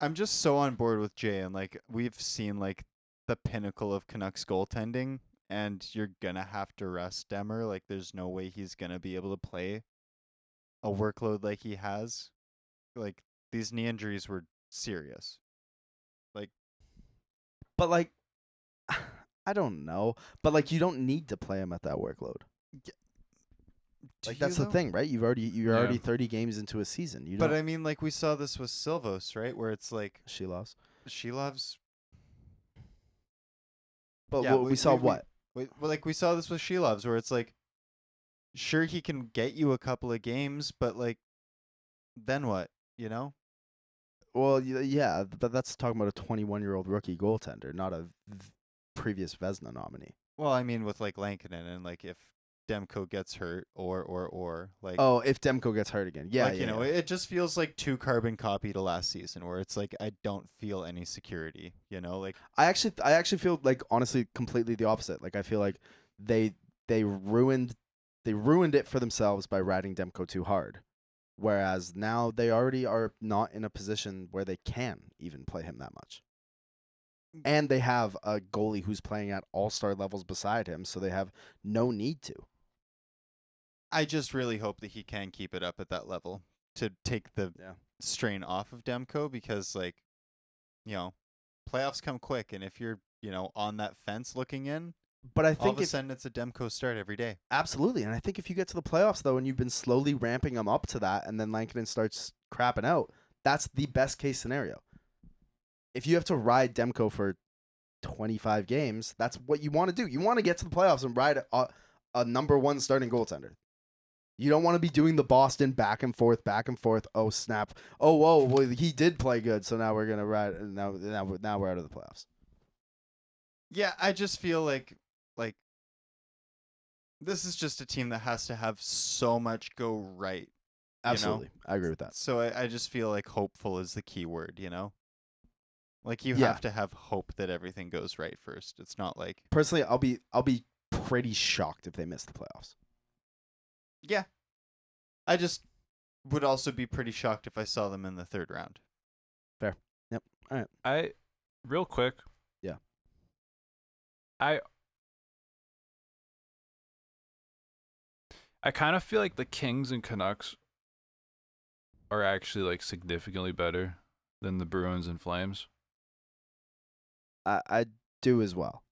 I'm just so on board with Jay, and like we've seen like the pinnacle of Canucks goaltending, and you're gonna have to rest Demmer. Like there's no way he's gonna be able to play a workload like he has. Like these knee injuries were serious. But like, I don't know. But like, you don't need to play him at that workload. Like that's the thing, right? You're already 30 games into a season. You But don't. I mean, like we saw this with Silvos, right? Where it's like She lost. she loves. But Yeah, we saw what? Like we saw this with Shelovs, where it's like, sure he can get you a couple of games, but like, then what? You know? Well, yeah, but that's talking about a 21-year-old rookie goaltender, not a previous Vezina nominee. Well, I mean, with like Lankinen and like if Demko gets hurt or like Oh, if Demko gets hurt again, yeah, like, yeah, you know, yeah. it just feels like too carbon copy to last season, where it's like I don't feel any security. You know, like I actually feel like honestly completely the opposite. Like I feel like they ruined it for themselves by riding Demko too hard. Whereas now they already are not in a position where they can even play him that much. And they have a goalie who's playing at all-star levels beside him, so they have no need to. I just really hope that he can keep it up at that level to take the Yeah. strain off of Demko, because like, you know, playoffs come quick, and if you're on that fence looking in, But I all think of a sudden it's a Demko start every day. absolutely, and I think if you get to the playoffs though, and you've been slowly ramping them up to that, and then Lankinen starts crapping out, that's the best case scenario. If you have to ride Demko for 25 games, that's what you want to do. You want to get to the playoffs and ride a number one starting goaltender. You don't want to be doing the Boston back and forth. Oh snap! Oh whoa! Well, he did play good, so now we're gonna ride. And now we're out of the playoffs. Yeah, I just feel like this is just a team that has to have so much go right. Absolutely, I agree with that. So I just feel like hopeful is the key word. Like you Yeah. have to have hope that everything goes right first. It's not like Personally, I'll be pretty shocked if they miss the playoffs. yeah. I just would also be pretty shocked if I saw them in the third round. Fair. Yep. All right. Real quick. Yeah. I kind of feel like the Kings and Canucks are actually like significantly better than the Bruins and Flames. I do as well.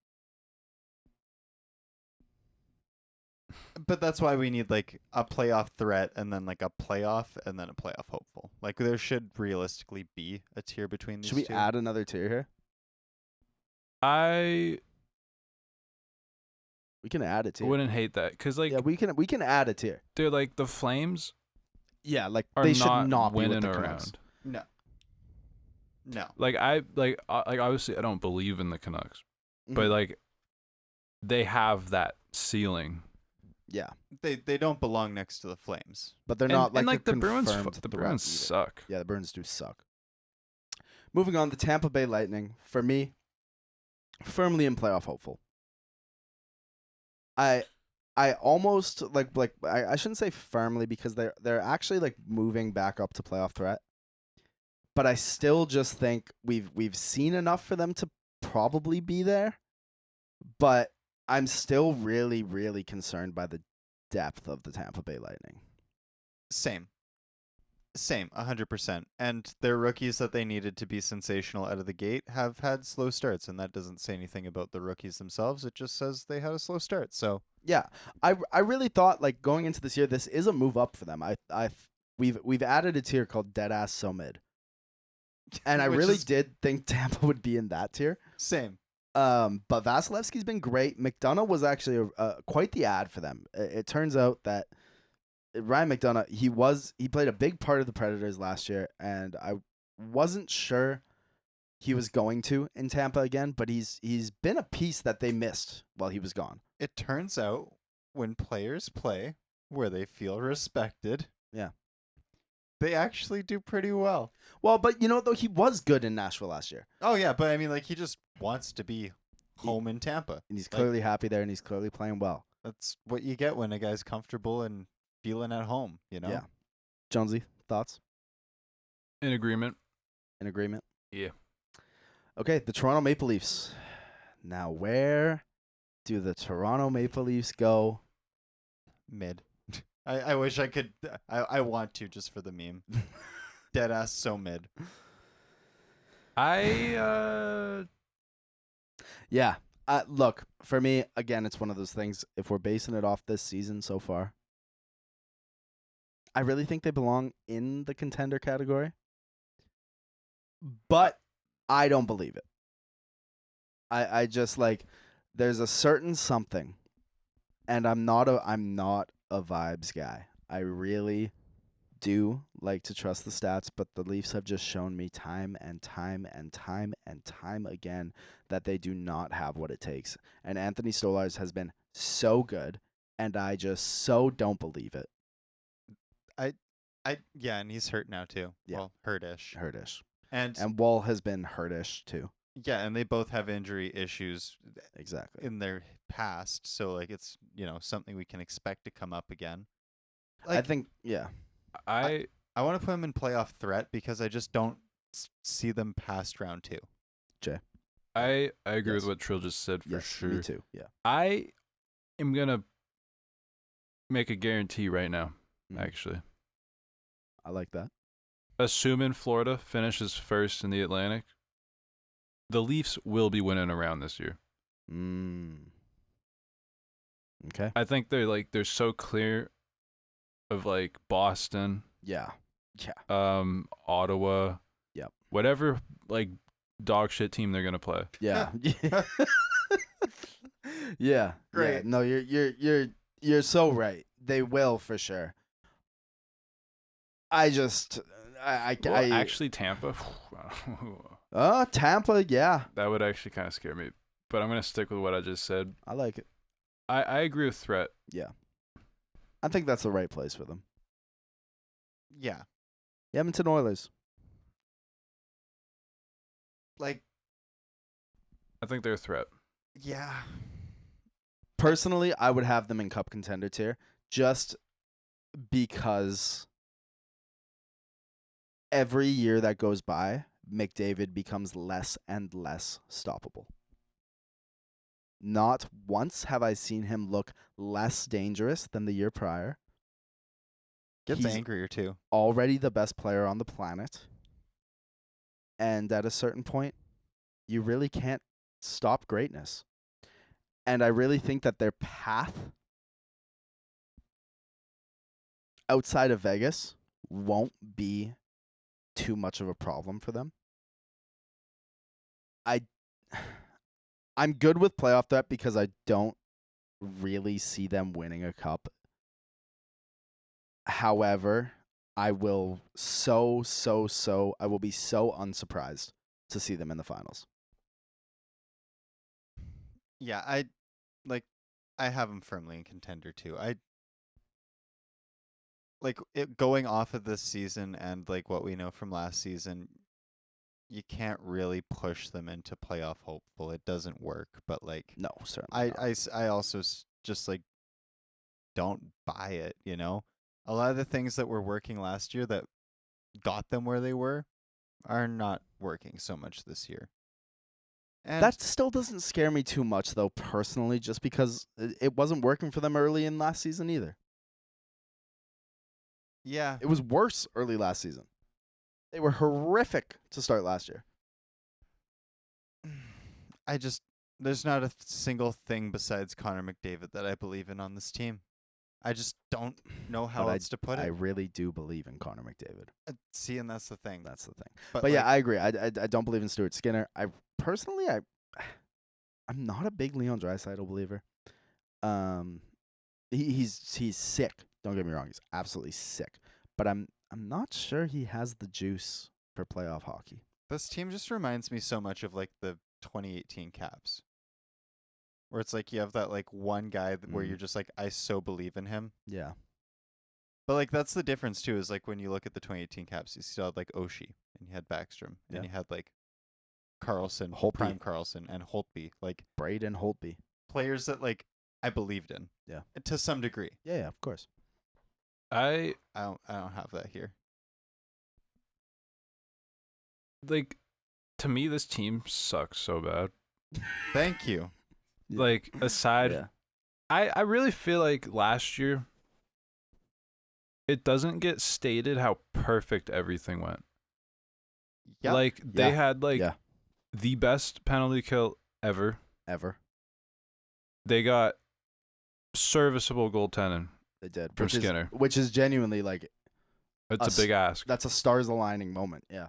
But that's why we need like a playoff threat and then like a playoff and then a playoff hopeful. Like there should realistically be a tier between these Should we two. add another tier here? I We can add a tier. wouldn't hate that because like Yeah, we can add a tier. they're like the Flames Yeah, like are they not should not be with winning the Canucks. around. No. No. Like obviously I don't believe in the Canucks, but Mhm. like they have that ceiling. Yeah, They don't belong next to the Flames. but they're And, not like and like the they're Bruins, confirmed the threat Bruins either. suck. Yeah, the Bruins do suck. Moving on, the Tampa Bay Lightning. For me, firmly in playoff hopeful. I almost I shouldn't say firmly because they're actually like moving back up to playoff threat. But I still just think we've seen enough for them to probably be there. But I'm still really, really concerned by the depth of the Tampa Bay Lightning. Same, 100%. And their rookies that they needed to be sensational out of the gate have had slow starts, and that doesn't say anything about the rookies themselves. It just says they had a slow start. So Yeah, I really thought like going into this year, this is a move up for them. We've added a tier called Deadass So Mid, and I Which really is- did think Tampa would be in that tier. same. But Vasilevsky's been great. McDonough was actually quite the ad for them. It turns out that Ryan McDonough he played a big part of the Predators last year, and I wasn't sure he was going to in Tampa again, but he's been a piece that they missed while he was gone. It turns out when players play where they feel respected, Yeah. they actually do pretty well. Well, but you know what, though, he was good in Nashville last year. Oh yeah, but I mean, like he just wants to be home in Tampa. And he's Like- clearly happy there, and he's clearly playing well. That's what you get when a guy's comfortable and feeling at home. Yeah. Jonesy, thoughts? In agreement. In agreement? Yeah. Okay, the Toronto Maple Leafs. Now, where do the Toronto Maple Leafs go? Mid. I wish I could. I want to just for the meme. Deadass so mid. Yeah. Look, for me, again, it's one of those things. If we're basing it off this season so far, I really think they belong in the contender category. But I don't believe it. I just like there's a certain something, and I'm not a vibes guy. I really do like to trust the stats, but the Leafs have just shown me time and time and time and time again that they do not have what it takes. And Anthony Stolarz has been so good, and I just so don't believe it. Yeah, and he's hurt now too. Yeah. Well, hurtish. Hurtish. And Wall has been hurtish too. yeah, and they both have injury issues Exactly. in their past, so like it's something we can expect to come up again. I Like, think, yeah. I I want to put them in playoff threat because I just don't see them past round 2. agree Yes. with what Trill just said for Yes, sure. me too. Yeah. I am gonna make a guarantee right now. Mhm. Actually, I like that. assuming Florida finishes first in the Atlantic, the Leafs will be winning around this year. Okay. I think they're so clear of like Boston, Yeah. Yeah. Ottawa, Yep. whatever like dog shit team they're gonna play. Yeah. Yeah. Great. Yeah. No, you're so right. They will for sure. I Actually, Tampa. Tampa, yeah. That would actually kind of scare me. But I'm gonna stick with what I just said. I like it. I agree with threat. Yeah. I think that's the right place for them. Yeah. Edmonton Oilers. Like, I think they're a threat. yeah. Personally, I would have them in cup contender tier just because every year that goes by, McDavid becomes less and less stoppable. Not once have I seen him look less dangerous than the year prior. Gets He's angrier too. already the best player on the planet. And at a certain point, you really can't stop greatness. And I really think that their path outside of Vegas won't be too much of a problem for them. I'm good with playoff threat because I don't really see them winning a cup. However, I will I will be so unsurprised to see them in the finals. Yeah, I have them firmly in contender too. Going off of this season and like what we know from last season, you can't really push them into playoff hopeful. It doesn't work. But like, No, certainly not. I also just like don't buy it. You know, a lot of the things that were working last year that got them where they were are not working so much this year. And That still doesn't scare me too much, though, personally, just because it wasn't working for them early in last season either. yeah, It was worse early last season. They were horrific to start last year. there's not a single thing besides Connor McDavid that I believe in on this team. I just don't know how But else to put I it. really do believe in Connor McDavid. See, and that's the thing. That's the thing. But, But yeah, like, I agree. I don't believe in Stuart Skinner. I'm not a big Leon Draisaitl believer. He's sick. Don't get me wrong. He's absolutely sick. But I'm not sure he has the juice for playoff hockey. this team just reminds me so much of like the 2018 Caps, where it's like you have that like one guy where you're just like, I so believe in him. Yeah. But like that's the difference too. Is like when you look at the 2018 Caps, you still had like Oshie and you had Backstrom Yeah. and you had like Carlson, Holtby. Prime Carlson, and Holtby, like Braden Holtby. players that like I believed in. Yeah. To some degree. Yeah, of course. I I don't have that here. like, to me, this team sucks so bad. Thank you. Yeah. Like, aside, Yeah. I really feel like last year, it doesn't get stated how perfect everything went. Yeah. Like, they Yeah. had, like, Yeah. the best penalty kill ever. Ever. They got serviceable goaltending They did. from Skinner. Which is genuinely like It's us- a big ask. that's a stars aligning moment. Yeah.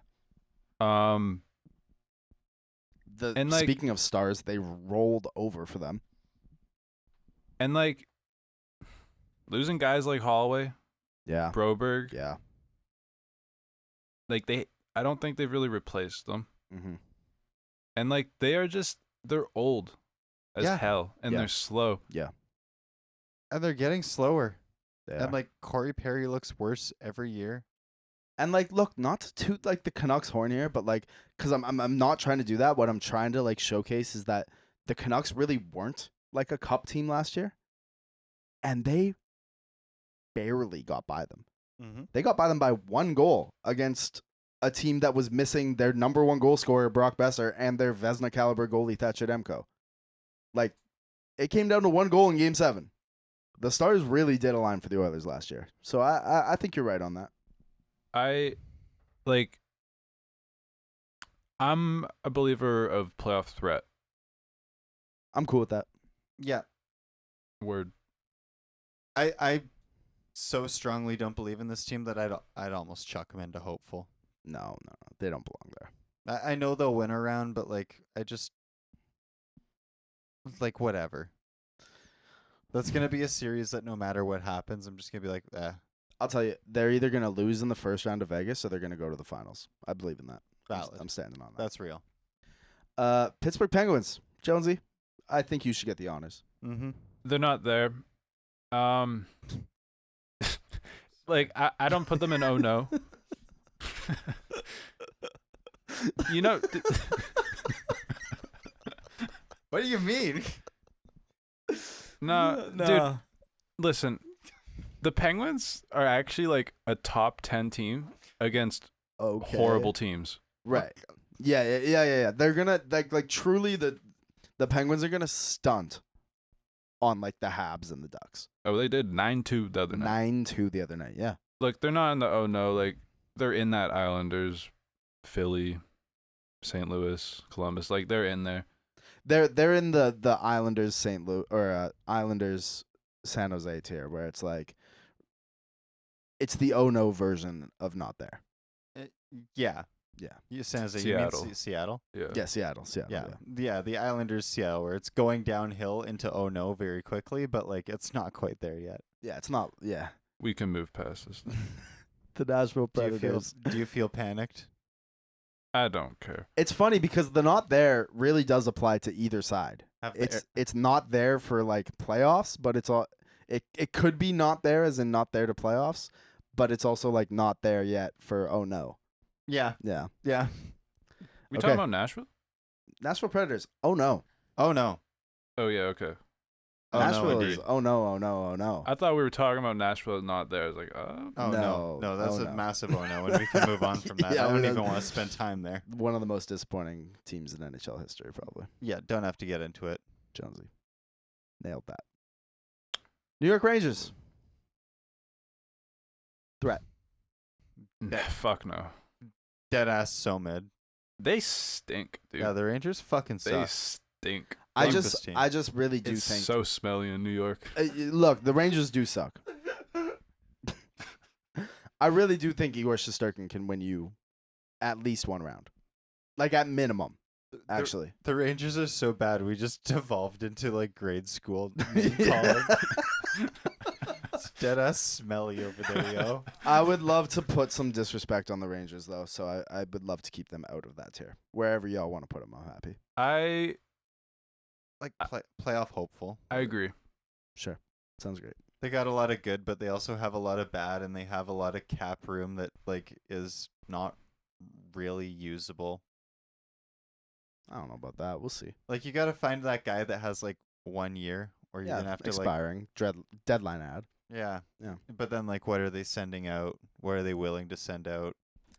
And, like- Speaking of stars, they rolled over for them. and like, losing guys like Holloway, Yeah. Broberg, Yeah. like, I don't think they've really replaced them. Mm-hmm. And, like, they're old as Yeah. hell, and Yeah. they're slow. Yeah. And they're getting slower. They And are. like Corey Perry looks worse every year. And like, look, not to toot like the Canucks horn here, but like, because I'm not trying to do that. What I'm trying to like showcase is that the Canucks really weren't like a cup team last year, and they barely got by them. Mm-hmm. They got by them by one goal against a team that was missing their number one goal scorer Brock Besser and their Vezina caliber goalie Thatcher Demko. Like, it came down to one goal in Game 7. The Stars really did align for the Oilers last year, so I think you're right on that. I I'm a believer of playoff threat. I'm cool with that. Yeah. Word. I so strongly don't believe in this team that I'd almost chuck them into hopeful. No, they don't belong there. I know they'll win a round, but like I just like whatever. That's gonna be a series that no matter what happens, I'm just gonna be like, I'll tell you, they're either gonna lose in the first round of Vegas or they're gonna go to the finals. I believe in that. valid. I'm standing on that. That's real. Pittsburgh Penguins, Jonesy. I think you should get the honors. Mm-hmm. They're not there. Like I don't put them in oh no. You know. What do you mean? No, dude. Listen, the Penguins are actually like a top 10 team against horrible teams. Right. Yeah. They're gonna like truly the Penguins are gonna stunt on like the Habs and the Ducks. Oh, they did 9-2 the other night. 9-2 the other night. Yeah. Look, they're not in the oh no. Like they're in that Islanders, Philly, St. Louis, Columbus. Like they're in there. They're in the Islanders St. Louis or Islanders San Jose tier where it's like it's the oh no version of not there. Yeah. Yeah. You San Jose. Seattle. You mean Seattle? Yeah. Yeah, Seattle. Yeah. The Islanders Seattle, where it's going downhill into oh no very quickly, but like it's not quite there yet. Yeah, it's not. Yeah. We can move past this. The Nashville Do Predators. you feel panicked? I don't care. It's funny because the not there really does apply to either side. It's not there for like playoffs, but it's all it could be not there as in not there to playoffs, but it's also like not there yet for oh no. Yeah. Yeah. Yeah. We Okay. talking about Nashville? Nashville Predators. Oh no. Oh no. Oh yeah, okay. Oh Nashville no, is indeed. oh no. I thought we were talking about Nashville not there. I was like, oh. Oh No. no, that's Oh, a no. massive oh no, and we can move on from that. Yeah, I don't we even don't- want to spend time there. One of the most disappointing teams in NHL history, probably. Yeah, don't have to get into it. Jonesy. Nailed that. New York Rangers. Threat. Fuck no. Dead ass so mid. They stink, dude. Yeah, the Rangers fucking They suck. stink. I Fuck just this team. I just really do It's think so smelly in New York. look, the Rangers do suck. I really do think Igor Shesterkin can win you at least one round. Like at minimum, actually. The Rangers are so bad. We just devolved into like grade school name Yeah. calling. It's dead ass smelly over there, yo. I would love to put some disrespect on the Rangers though, so I would love to keep them out of that tier. Wherever y'all want to put them, I'm happy. I Like playoff hopeful. agree. Sure. Sounds great. They got a lot of good, but they also have a lot of bad, and they have a lot of cap room that like is not really usable. I don't know about that. We'll see. Like you got to find that guy that has like 1 year, or you're gonna have to expiring. Deadline ad. Yeah. Yeah. But then like, what are they sending out? What are they willing to send out?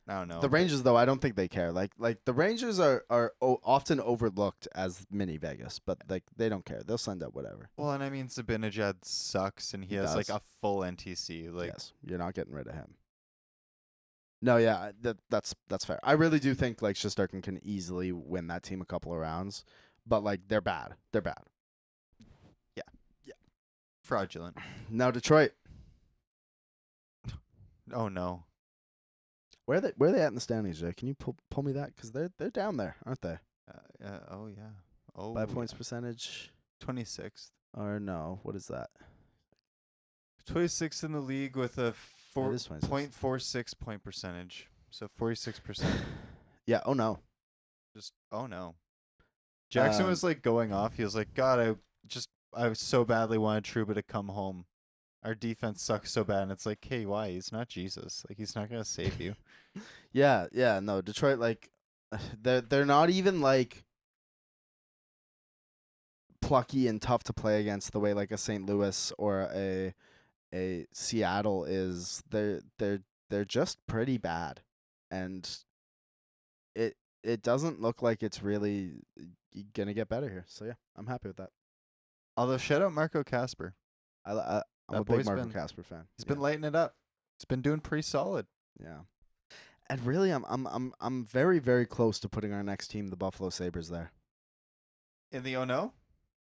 I don't know. The Rangers, though, I don't think they care. Like the Rangers are often overlooked as mini Vegas, but like they don't care. They'll send out whatever. Well, and I mean, Zibanejad sucks, and he He has like does. a full NTC. Like, Yes, you're not getting rid of him. No, yeah, that's fair. I really do think like Shesterkin can easily win that team a couple of rounds, but like they're bad. They're bad. fraudulent. Now Detroit, Oh no. where are they at in the standings, Jay? Can you pull me that? Because they're down there, aren't they? Oh yeah. Oh. By points yeah. percentage, 26th. or no? What is that? 26th in the league with a It is 26. 0.46 point percentage. So 46%. Yeah. Oh no. Just oh no. Jackson was like going off. He was like, God, I so badly wanted Trouba to come home. Our defense sucks so bad, and it's like, hey, why? He's not Jesus. Like he's not gonna save you. Yeah. No, Detroit, like they're not even like plucky and tough to play against the way like a St. Louis or a Seattle is. They're just pretty bad, and it doesn't look like it's really gonna get better here. So yeah, I'm happy with that. Although shout out Marco Casper. I'm That a big boy's Marco been- Casper fan. He's been lighting it up. He's been doing pretty solid. Yeah. And really, I'm very, very close to putting our next team, the Buffalo Sabres, there. In the oh no?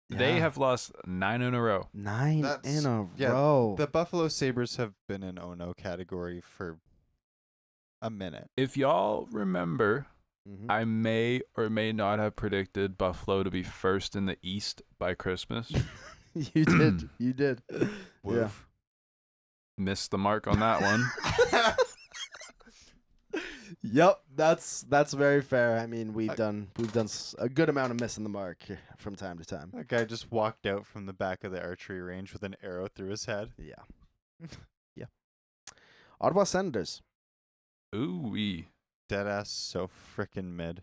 They Yeah. have lost 9 in a row. 9 That's- in a yeah, row. The Buffalo Sabres have been in oh no category for a minute. If y'all remember, Mhm. I may or may not have predicted Buffalo to be first in the East by Christmas. You did. You did. Yeah. Woof. Missed the mark on that one. Yep, that's very fair. I mean, we've done a good amount of missing the mark from time to time. That guy just walked out from the back of the archery range with an arrow through his head. Yeah. Yeah. Ottawa Senators. Ooh-wee. Deadass so frickin' mid.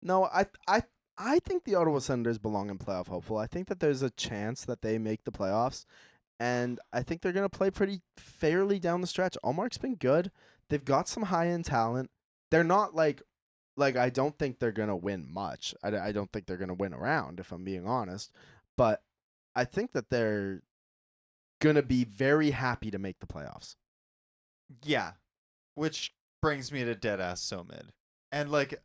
No, I think the Ottawa Senators belong in playoff hopeful. I think that there's a chance that they make the playoffs, and I think they're going to play pretty fairly down the stretch. Allmark's been good. They've got some high-end talent. They're not like I don't think they're going to win much. I don't think they're going to win a round, if I'm being honest. But I think that they're going to be very happy to make the playoffs. Yeah. Which brings me to Deadass so mid. And like,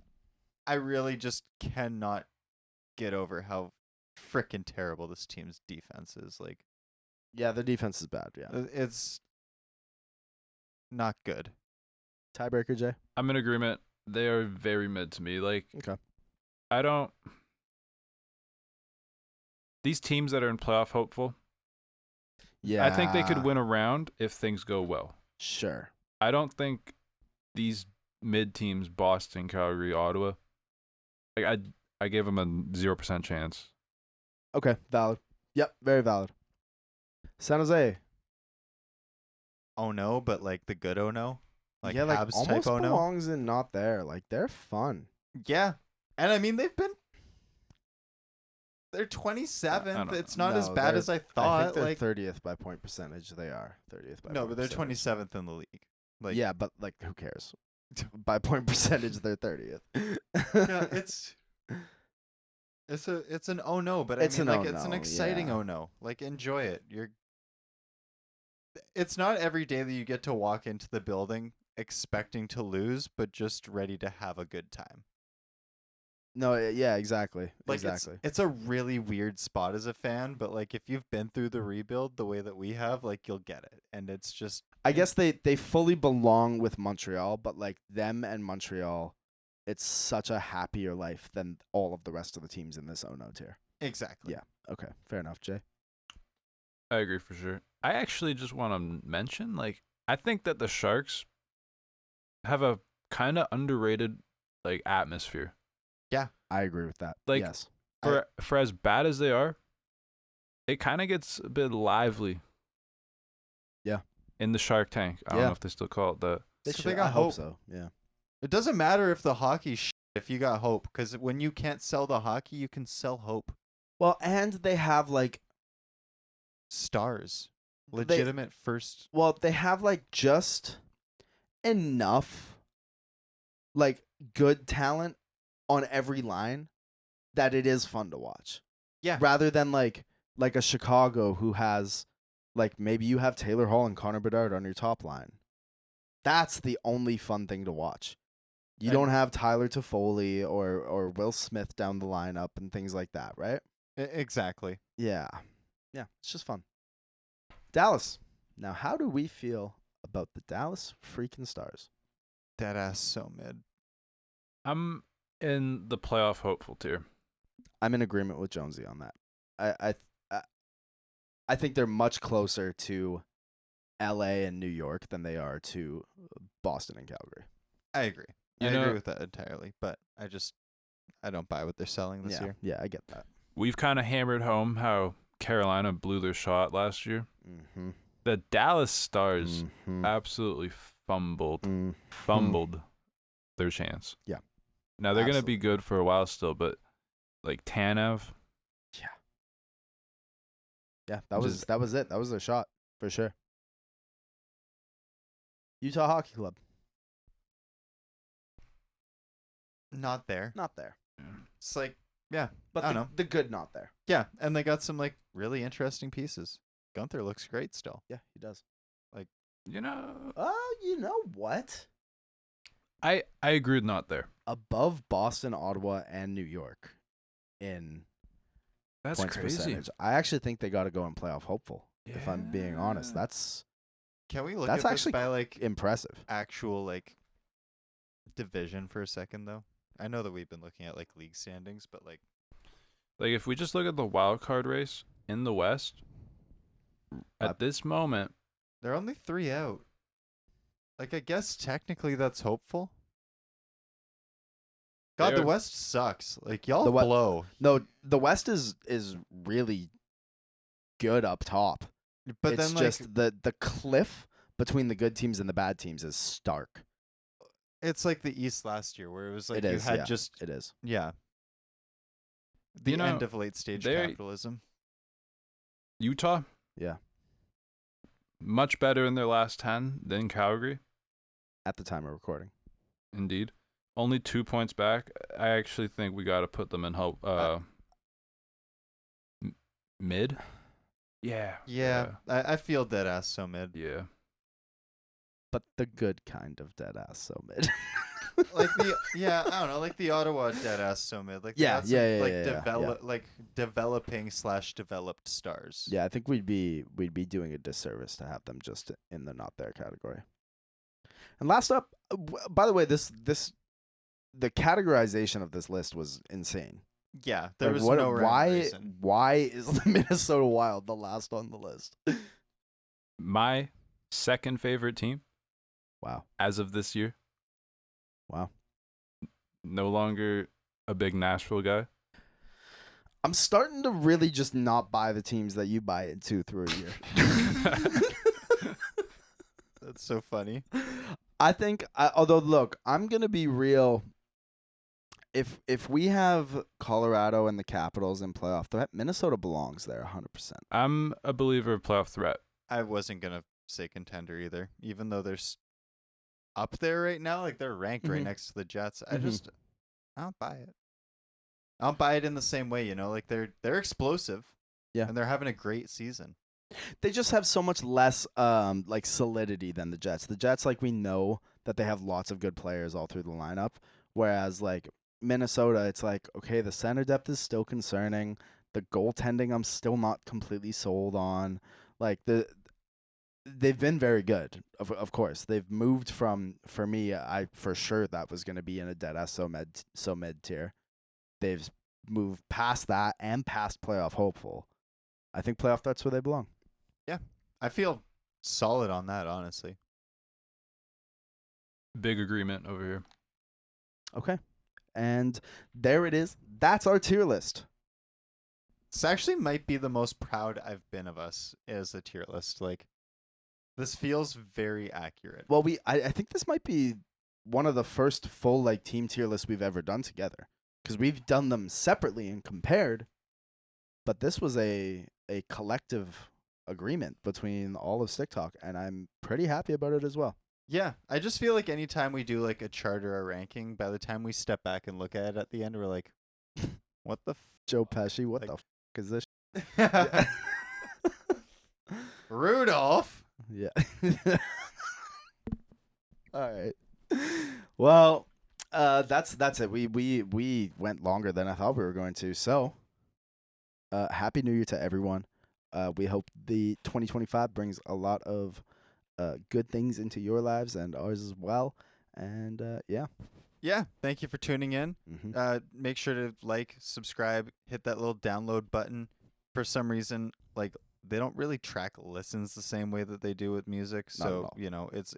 I really just cannot get over how frickin' terrible this team's defense is. Like, Yeah, their defense is bad, yeah. it's not good. Tiebreaker, Jay? I'm in agreement. They are very mid to me. Like, Okay. I don't. These teams that are in playoff hopeful, Yeah. I think they could win a round if things go well. Sure. I don't think these mid teams, Boston, Calgary, Ottawa, like I gave them a 0% chance. Okay, valid. Yep, very valid. San Jose. Oh no, but like the good oh no. Like yeah, like Habs almost type oh no. belongs in not there. Like they're fun. Yeah. And I mean they're I 27th. don't It's not as No, bad they're- as I I thought. think they're Like 30th by point percentage. They are 30th by no, point but they're percentage. 27th in the league. Like Yeah, but like who cares? By point percentage, they're 30th. yeah, it's an oh no, but It's I mean an like oh it's an no, exciting yeah. oh no. Like enjoy it. It's not every day that you get to walk into the building expecting to lose, but just ready to have a good time. No, yeah, exactly. Like exactly. it's a really weird spot as a fan, but like if you've been through the rebuild the way that we have, like you'll get it. And it's just I guess they fully belong with Montreal, but like them and Montreal, it's such a happier life than all of the rest of the teams in this oh no tier. exactly. Yeah. Okay, fair enough, Jay. I agree for sure. I actually just want to mention, like, I think that the Sharks have a kind of underrated, like, atmosphere. I agree with that. Like, yes. For as bad as they are, it kind of gets a bit lively. Yeah. In the Shark Tank. I don't Yeah. know if they still call it that. They So should. they got I hope hope. so. Yeah. It doesn't matter if the hockey's if you got hope, because when you can't sell the hockey, you can sell hope. Well, and they have like Stars. They- Legitimate first. they have like just enough like good talent on every line that it is fun to watch. Yeah. Rather than like a Chicago who has like maybe you have Taylor Hall and Connor Bedard on your top line. That's the only fun thing to watch. You And- don't have Tyler Toffoli or Will Smith down the lineup and things like that, right? Exactly. Yeah. Yeah, it's just fun. Dallas. Now, how do we feel about the Dallas freaking Stars? That ass so mid. I'm in the playoff hopeful tier. I'm in agreement with Jonesy on that. I think they're much closer to LA and New York than they are to Boston and Calgary. I agree. You I know- agree with that entirely, but I don't buy what they're selling this yeah, year. yeah, I get that. We've kind of hammered home how Carolina blew their shot last year. Mm-hmm. The Dallas Stars Mm-hmm. absolutely fumbled Mm-hmm. their chance. Yeah. Now they're going to Absolutely. be good for a while still, but like Tanev, Yeah, that was Just- it. That was their shot for sure. Utah Hockey Club, Not there. not there, It's like, yeah, but I don't know. the good not there. Yeah, and they got some like really interesting pieces. Gunther looks great still. Yeah, he does. you know, Oh, you know what? I agree with not there. above Boston, Ottawa, and New York in That's points crazy. percentage. I actually think they got to go in playoff hopeful. If I'm being honest, Yeah. that's Can we look That's at this actually by like impressive. actual like division for a second though? I know that we've been looking at like league standings, but like Like if we just look at the wild card race in the West, at this moment, they're only 3 out. Like I guess technically that's hopeful. God, the They're- West sucks. Like y'all The we- blow. No, the West is really good up top. But It's then like just the cliff between the good teams and the bad teams is stark. it's like the East last year where it was like It is, you had yeah. just It is. yeah. The You know, end of late stage they're- capitalism. Utah, Yeah. much better in their last 10 than Calgary. At the time of recording. Indeed. Only 2 points back. I actually think we got to put them in mid. Yeah. Yeah, I feel dead ass so mid. Yeah. But the good kind of dead ass so mid. Like the I don't know, like the Ottawa dead ass so mid. Like they Yeah, got some, yeah, like yeah. like developing / developed stars. Yeah, I think we'd be doing a disservice to have them just in the not there category. And last up, by the way, the categorization of this list was insane. Yeah, there Like, was no rhyme or reason. why is the Minnesota Wild the last on the list? My second favorite team Wow. as of this year. Wow. No longer a big Nashville guy. I'm starting to really just not buy the teams that you buy into through a year. That's so funny. I think, although, look, I'm going to be real. If we have Colorado and the Capitals in playoff threat, Minnesota belongs there 100%. I'm a believer of playoff threat. I wasn't gonna say contender either, even though they're up there right now. Like they're ranked right Mhm. next to the Jets. Mhm. I don't buy it. I don't buy it in the same way. You know, like they're explosive. Yeah. and they're having a great season. They just have so much less like solidity than the Jets. The Jets, like, we know that they have lots of good players all through the lineup, whereas like Minnesota, it's like, okay, the center depth is still concerning. The goaltending, I'm still not completely sold on. Like they've been very good, of course. They've moved from, for me, I for sure that was going to be in a dead ass so mid tier. They've moved past that and past playoff hopeful. I think playoff threat's where they belong. I feel solid on that, honestly. Big agreement over here. Okay. And there it is. That's our tier list. This actually might be the most proud I've been of us as a tier list. Like, this feels very accurate. Well, I think this might be one of the first full like team tier lists we've ever done together, because we've done them separately and compared, but this was a collective agreement between all of Stick Talk, and I'm pretty happy about it as well. Yeah, I just feel like anytime we do like a chart or a ranking, by the time we step back and look at it at the end, we're like, what the Joe Pesci, what Like- the is this? f-? Rudolph. Yeah. All right. Well, that's it. We went longer than I thought we were going to. So, happy New Year to everyone. We hope the 2025 brings a lot of good things into your lives and ours as well. And yeah. Yeah, thank you for tuning in. Mm-hmm. Make sure to like, subscribe, hit that little download button. For some reason, like, they don't really track listens the same way that they do with music. Not at So, all. you know, it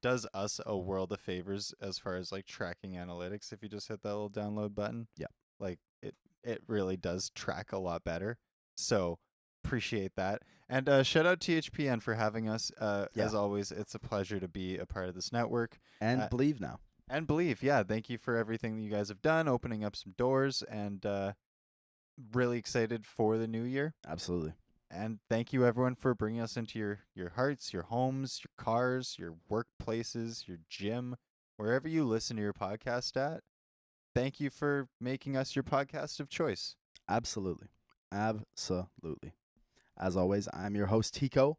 does us a world of favors as far as like tracking analytics if you just hit that little download button. Yeah. Like it really does track a lot better. So appreciate that. And shout out THPN for having us. Yeah. As always, it's a pleasure to be a part of this network. And believe now. And Believe, yeah, thank you for everything that you guys have done, opening up some doors, and really excited for the new year. Absolutely. And thank you, everyone, for bringing us into your hearts, your homes, your cars, your workplaces, your gym, wherever you listen to your podcast at. Thank you for making us your podcast of choice. Absolutely. Absolutely. As always, I'm your host, Tico.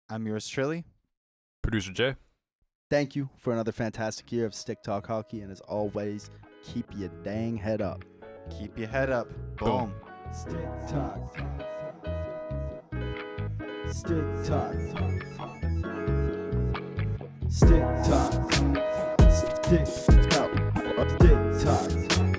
I'm yours truly. Producer Jay. Thank you for another fantastic year of Stick Talk Hockey, and as always, keep your dang head up. Keep your head up. Boom. Boom. Stick Talk. Stick Talk. Stick Talk. Stick Talk. Stick Talk.